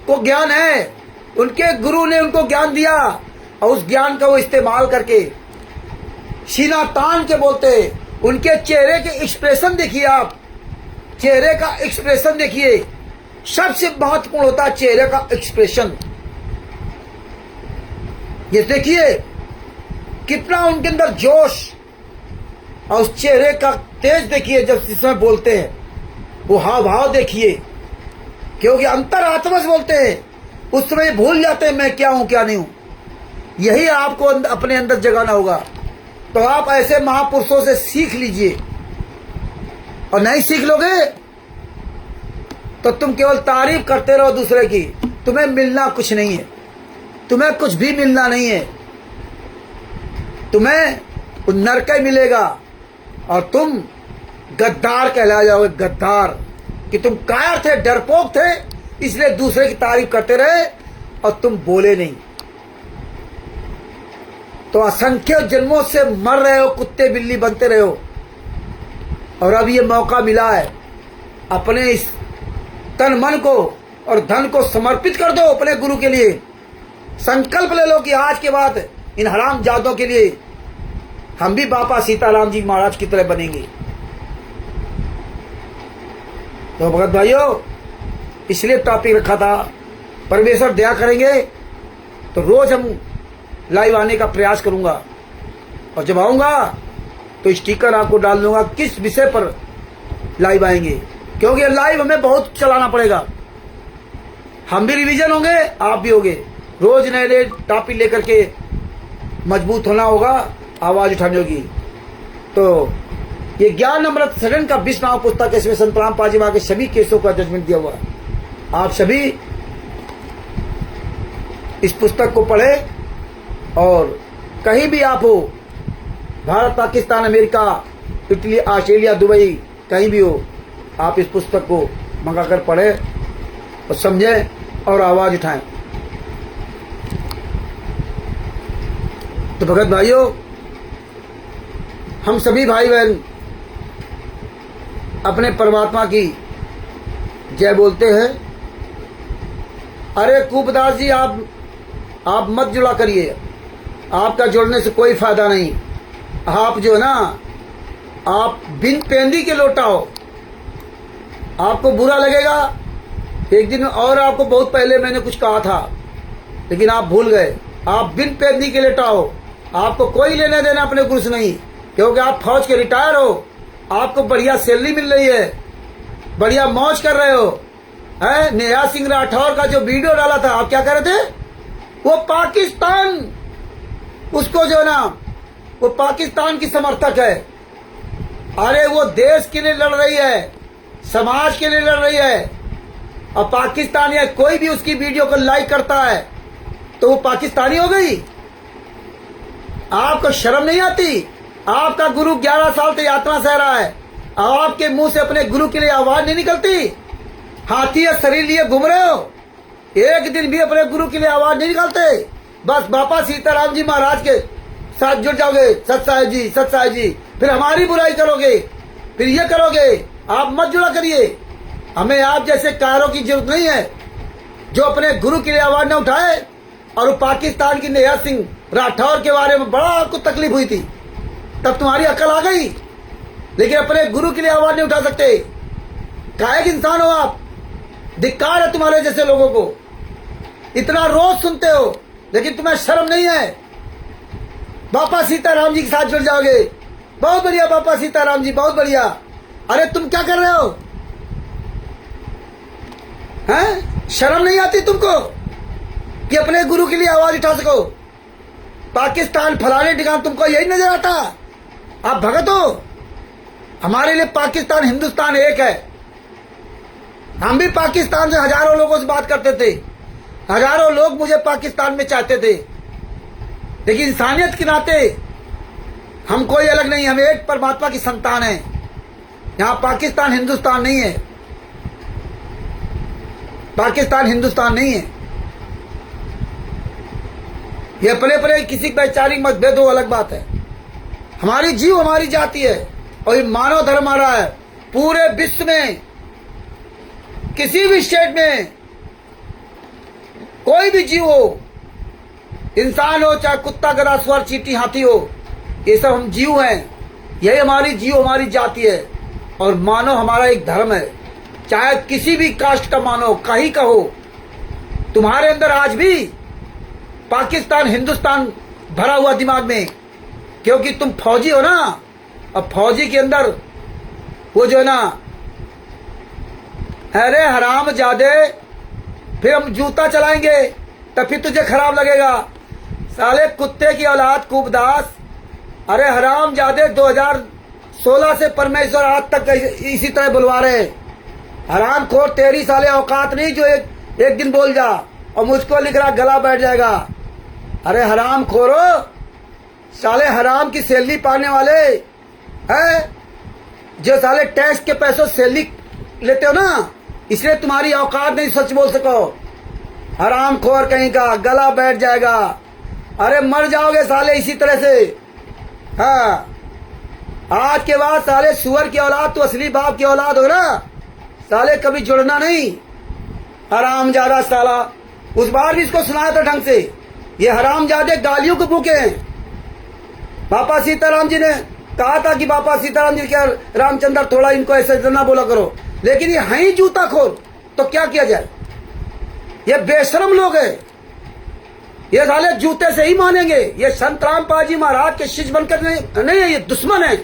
को ज्ञान है, उनके गुरु ने उनको ज्ञान दिया और उस ज्ञान का वो इस्तेमाल करके सीना तान के बोलते। उनके चेहरे के एक्सप्रेशन देखिए, आप चेहरे का एक्सप्रेशन देखिए, सबसे महत्वपूर्ण होता है चेहरे का एक्सप्रेशन। ये देखिए कितना उनके अंदर जोश, और उस चेहरे का तेज देखिए जब जिसमें बोलते हैं, वो हाव भाव देखिए, क्योंकि अंतरात्मा से बोलते हैं, उस समय भूल जाते हैं मैं क्या हूं क्या नहीं हूं। यही आपको अपने अंदर जगाना होगा। तो आप ऐसे महापुरुषों से सीख लीजिए, और नहीं सीख लोगे तो तुम केवल तारीफ करते रहो दूसरे की। तुम्हें मिलना कुछ नहीं है, तुम्हें कुछ भी मिलना नहीं है, तुम्हें नरक ही मिलेगा और तुम गद्दार कहला जाओगे। गद्दार कि तुम कायर थे, डरपोक थे, इसलिए दूसरे की तारीफ करते रहे और तुम बोले नहीं। तो असंख्य जन्मों से मर रहे हो, कुत्ते बिल्ली बनते रहे हो, और अब ये मौका मिला है। अपने इस तन मन को और धन को समर्पित कर दो अपने गुरु के लिए। संकल्प ले लो कि आज के बाद इन हराम जादों के लिए हम भी बापा सीताराम जी महाराज की तरह बनेंगे। तो भगत भाइयों, इसलिए टॉपिक रखा था। परमेश्वर दया करेंगे तो रोज हम लाइव आने का प्रयास करूंगा, और जब आऊंगा तो स्टिकर आपको डाल दूंगा किस विषय पर लाइव आएंगे, क्योंकि लाइव हमें बहुत चलाना पड़ेगा। हम भी रिवीजन होंगे, आप भी होंगे। रोज नए नए टॉपिक लेकर के मजबूत होना होगा, आवाज उठानी होगी। तो ये ज्ञान अमृत सदन का 20वां पुस्तक, इसमें संत रामपाल जी महाराज के सभी केसों का जजमेंट दिया हुआ है। आप सभी इस पुस्तक को पढ़े और कहीं भी आप हो, Bharat, Pakistan, America, Italy, Australia, Dubai, कहीं भी हो, आप इस पुस्तक को मंगाकर पढ़ें और समझें और आवाज उठाएं। तो भगत भाइयों, हम सभी भाई बहन अपने परमात्मा की जय बोलते हैं। अरे कूपदास जी, आप मत जुड़ा करिए, आपका जुड़ने से कोई फायदा नहीं। आप जो है ना, आप बिन पेंदी के लोटा हो, आपको बुरा लगेगा। एक दिन और आपको बहुत पहले मैंने कुछ कहा था, लेकिन आप भूल गए। आप बिन पेंदी के लोटा हो, आपको कोई लेने देना अपने गुरु से नहीं, क्योंकि आप फौज के रिटायर हो, आपको बढ़िया सैलरी मिल रही है, बढ़िया मौज कर रहे हो। है नेहा सिंह राठौर का जो वीडियो डाला था, आप क्या कर रहे थे? वो पाकिस्तान, उसको जो ना, वो पाकिस्तान की समर्थक है। अरे वो देश के लिए लड़ रही है, समाज के लिए लड़ रही है, और पाकिस्तान या कोई भी उसकी वीडियो को लाइक करता है तो वो पाकिस्तानी हो गई। आपको शर्म नहीं आती? आपका गुरु 11 साल से यात्रा सह रहा है, आपके मुंह से अपने गुरु के लिए आवाज नहीं निकलती? हाथी या शरीर लिए घूम रहे हो, एक दिन भी अपने गुरु के लिए आवाज नहीं निकालते। बस बाबा सीताराम जी महाराज के साथ जुड़ जाओगे, सत साहिब जी, सत साहिब जी, फिर हमारी बुराई करोगे, फिर ये करोगे। आप मत जुड़ा करिए। हमें आप जैसे कायरों की जरूरत नहीं है जो अपने गुरु के लिए आवाज न उठाए। और वो पाकिस्तान की नेहा सिंह राठौर के बारे में बड़ा आपको तकलीफ हुई थी, तब तुम्हारी अकल आ गई, लेकिन अपने गुरु के लिए आवाज नहीं उठा सकते। काहे के इंसान हो आप? धिक्कार है तुम्हारे जैसे लोगों को। इतना रोज सुनते हो, लेकिन तुम्हें शर्म नहीं है। बाबा सीताराम जी के साथ जुड़ जाओगे, बहुत बढ़िया बाबा सीताराम जी, बहुत बढ़िया। अरे तुम क्या कर रहे हो? हैं? शर्म नहीं आती तुमको कि अपने गुरु के लिए आवाज उठा सको? पाकिस्तान फलाने ठिकान तुमको यही नजर आता? आप भगत हो? हमारे लिए पाकिस्तान हिंदुस्तान एक है। हम भी पाकिस्तान से हजारों लोगों से बात करते थे, हजारों लोग मुझे पाकिस्तान में चाहते थे, लेकिन इंसानियत के नाते हम कोई अलग नहीं, हम एक परमात्मा की संतान है। यहाँ पाकिस्तान हिंदुस्तान नहीं है, पाकिस्तान हिंदुस्तान नहीं है। ये पले पले किसी वैचारिक मतभेद हो, अलग बात है। हमारी जीव हमारी जाति है और ये मानव धर्म आ रहा है। पूरे विश्व में किसी भी स्टेट में कोई भी जीव हो, इंसान हो चाहे कुत्ता, गधा, स्वर, चींटी, हाथी हो, ये सब हम जीव हैं। यही हमारी जीव हमारी जाति है और मानव हमारा एक धर्म है। चाहे किसी भी कास्ट का मानव, कहीं का हो, तुम्हारे अंदर आज भी पाकिस्तान हिंदुस्तान भरा हुआ दिमाग में, क्योंकि तुम फौजी हो ना। अब फौजी के अंदर वो जो है ना, अरे हराम जादे, फिर हम जूता चलाएंगे तब फिर तुझे खराब लगेगा। साले कुत्ते की औलाद कूपदास, अरे हराम जादे, 2016 से परमेश्वर आज तक इसी तरह बुलवा रहे। हराम खोर, तेरी साले औकात नहीं जो एक दिन बोल जा और मुझको लिख रहा गला बैठ जाएगा। अरे हराम खोरो, साले हराम की सैलरी पाने वाले हैं, जो साले टैक्स के पैसों सैलरी लेते हो ना, इसलिए तुम्हारी औकात नहीं सच बोल सको। हराम खोर कहीं का, गला बैठ जाएगा। अरे मर जाओगे साले इसी तरह से। हाँ, आज के बाद साले सुअर की औलाद तो असली बाप की औलाद हो ना, साले कभी जुड़ना नहीं। हराम ज्यादा साला, उस बार भी इसको सुनाया था ढंग से। ये हराम ज्यादा गालियों के भूखे हैं। बाबा सीताराम जी ने कहा था कि बाबा सीताराम जी क्या रामचंद्र थोड़ा इनको ऐसे ना बोला करो, लेकिन ये हैं ही जूता खोर, तो क्या किया जाए? ये बेशरम लोग हैं, ये साले जूते से ही मानेंगे। ये संत रामपाल जी महाराज के शिष्य बनकर नहीं है, ये दुश्मन है।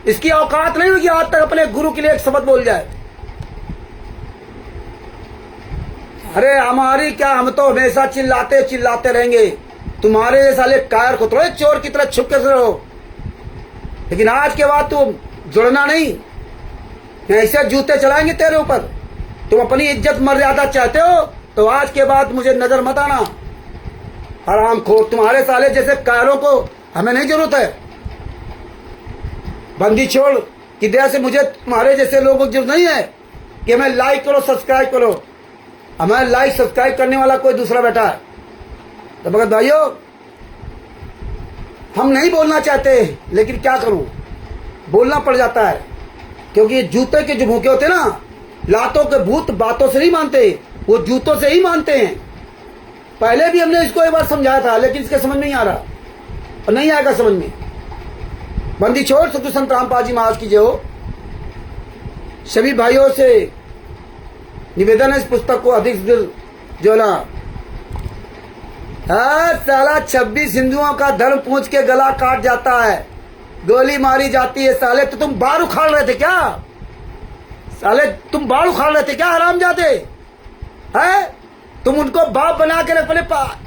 इसकी औकात नहीं होगी आज तक अपने गुरु के लिए एक शब्द बोल जाए। अरे हमारी क्या, हम तो हमेशा चिल्लाते चिल्लाते रहेंगे। तुम्हारे ये साले कायर को थोड़े चोर की तरह छुप कर रहो, लेकिन आज के बाद तुम जुड़ना नहीं। ऐसे जूते चलाएंगे तेरे ऊपर, तुम अपनी इज्जत मर्यादा चाहते हो तो आज के बाद मुझे नजर मत आना। हराम खोर, तुम्हारे साले जैसे कायरों को हमें नहीं जरूरत है। बंदी छोड़ की दया से मुझे तुम्हारे जैसे लोगों की जरूरत नहीं है कि हमें लाइक करो सब्सक्राइब करो। हमें लाइक सब्सक्राइब करने वाला कोई दूसरा बैठा है। तो भगत भाइयों, हम नहीं बोलना चाहते लेकिन क्या करूं, बोलना पड़ जाता है, क्योंकि ये जूते के जो भूखे होते हैं ना, लातों के भूत बातों से नहीं मानते, वो जूतों से ही मानते हैं। पहले भी हमने इसको एक बार समझाया था लेकिन इसके समझ नहीं आ रहा और नहीं आएगा समझ में। बंदी छोड़ सतगुरु संत रामपाल जी महाराज की जय हो। सभी भाइयों से निवेदन है इस पुस्तक को अधिक से जो ना साला 26 हिंदुओं का धर्म पूछ के गला काट जाता है, गोली मारी जाती है। साले तो तुम बाल उखाड़ रहे थे क्या? साले तुम बाल उखाड़ रहे थे क्या हरामजादे? है तुम उनको बाप बना के अपने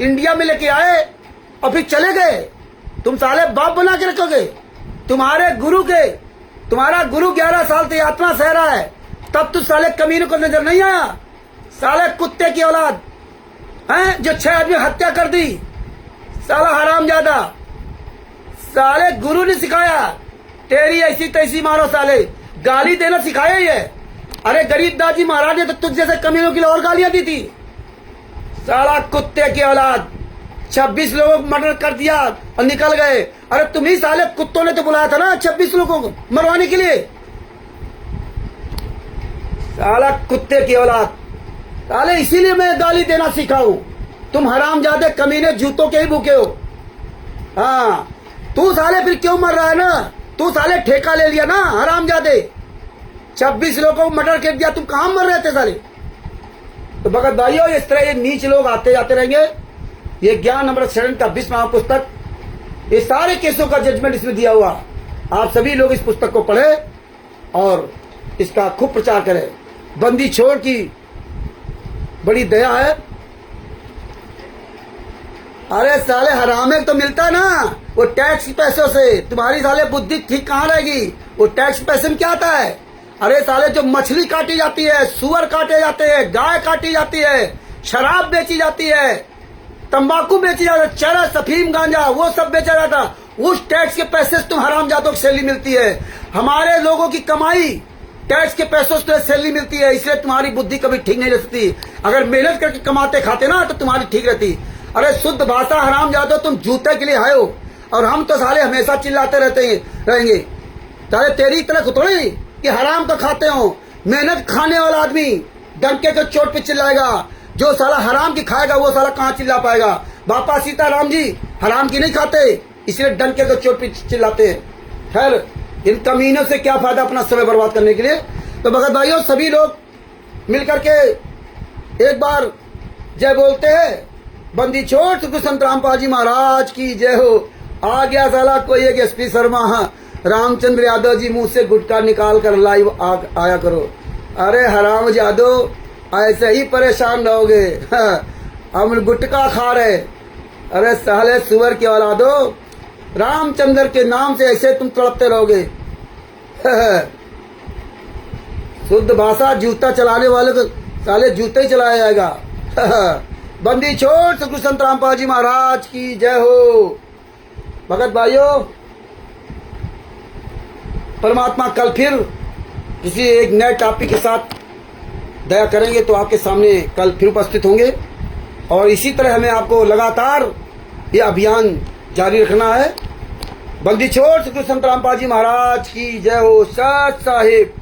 इंडिया में लेके आए और फिर चले गए। तुम साले बाप बना के रखोगे? तुम्हारा गुरु 11 साल से यात्रा सह रहा है, तब तू साले कमीनों को नजर नहीं आया? साले कुत्ते की औलाद हैं जो 6 आदमी हत्या कर दी। साला हरामजादा, साले गुरु ने सिखाया तेरी ऐसी तैसी मारो। साले गाली देना सिखाया ही है। अरे गरीब दाजी महाराज ने तो तुझ जैसे कमीनों के लिए और गालियां दी थी। साला कुत्ते की औलाद, 26 लोगों को मर्डर कर दिया और निकल गए। अरे तुम ही साले कुत्तों ने तो बुलाया था ना 26 लोगों को मरवाने के लिए। साला कुत्ते की औलाद, साले इसीलिए मैं गाली देना सीखा हूं। तुम हरामजादे कमीने जूतों के ही भूखे हो। हाँ, तू साले फिर क्यों मर रहा है ना? तू साले ठेका ले लिया ना हरामजादे। 26 लोगों को मर्डर कर दिया, तुम कहां मर रहे थे साले? तो भगत भाइयों, इस तरह ये नीच लोग आते जाते रहेंगे। ये ज्ञान अमृत शरण का 20वां पुस्तक, ये सारे केसों का जजमेंट इसमें दिया हुआ। आप सभी लोग इस पुस्तक को पढ़े और इसका खूब प्रचार करें। बंदी छोड़ की बड़ी दया है। अरे साले हरामे तो मिलता ना वो टैक्स पैसों से। तुम्हारी साले बुद्धि ठीक कहाँ रहेगी? वो टैक्स पैसे में क्या आता है? अरे साले जो मछली काटी जाती है, सुअर काटे जाते हैं, गाय काटी जाती है, शराब बेची जाती है, तंबाकू बेची जाती है, चरस अफीम गांजा वो सब बेचा जाता, उस टैक्स के पैसे से तुम हरामजादों को सैलरी मिलती है। हमारे लोगों की कमाई टैक्स के पैसों से सैलरी मिलती है, इसलिए तुम्हारी बुद्धि कभी ठीक नहीं रह सकती। अगर मेहनत करके कमाते खाते ना तो तुम्हारी ठीक रहती। अरे शुद्ध भाषा हरामजादो, तुम जूते के लिए आए हो और हम तो साले हमेशा चिल्लाते रहेंगे। साले तेरी तरह थोड़ी कि हराम तो खाते हो। मेहनत खाने वाला आदमी डंके के चोट पे चिल्लाएगा, जो साला हराम की खाएगा वो साला कहाँ चिल्ला पाएगा? बापा सीताराम जी हराम की नहीं खाते, इसलिए डंके के चोट पे चिल्लाते हैं। खैर, इन कमीनों से क्या फायदा अपना समय बर्बाद करने के लिए। तो भगत भाइयों, सभी लोग मिलकर के एक बार जय बोलते हैं। बंदी छोड़ सतगुरु संत रामपाल जी महाराज की जय हो। आ गया साला कोई एक एसपी शर्मा, रामचंद्र यादव जी, मुंह से गुटखा निकाल कर लाइव आया करो। अरे हराम यादव, ऐसे ही परेशान रहोगे। हम गुटखा खा रहे। अरे साले सुअर की औलादो, रामचंद्र के नाम से ऐसे तुम तड़पते रहोगे। शुद्ध भाषा, जूता चलाने वाले को साले जूते ही चलाया जाएगा। बंदी छोड़ सतगुरु संत रामपाल जी महाराज की जय हो। भगत भाइयों, परमात्मा कल फिर किसी एक नए टॉपिक के साथ दया करेंगे तो आपके सामने कल फिर उपस्थित होंगे। और इसी तरह हमें आपको लगातार ये अभियान जारी रखना है। बंदी छोड़ सतगुरु संत रामपाल जी महाराज की जय हो। सत साहिब।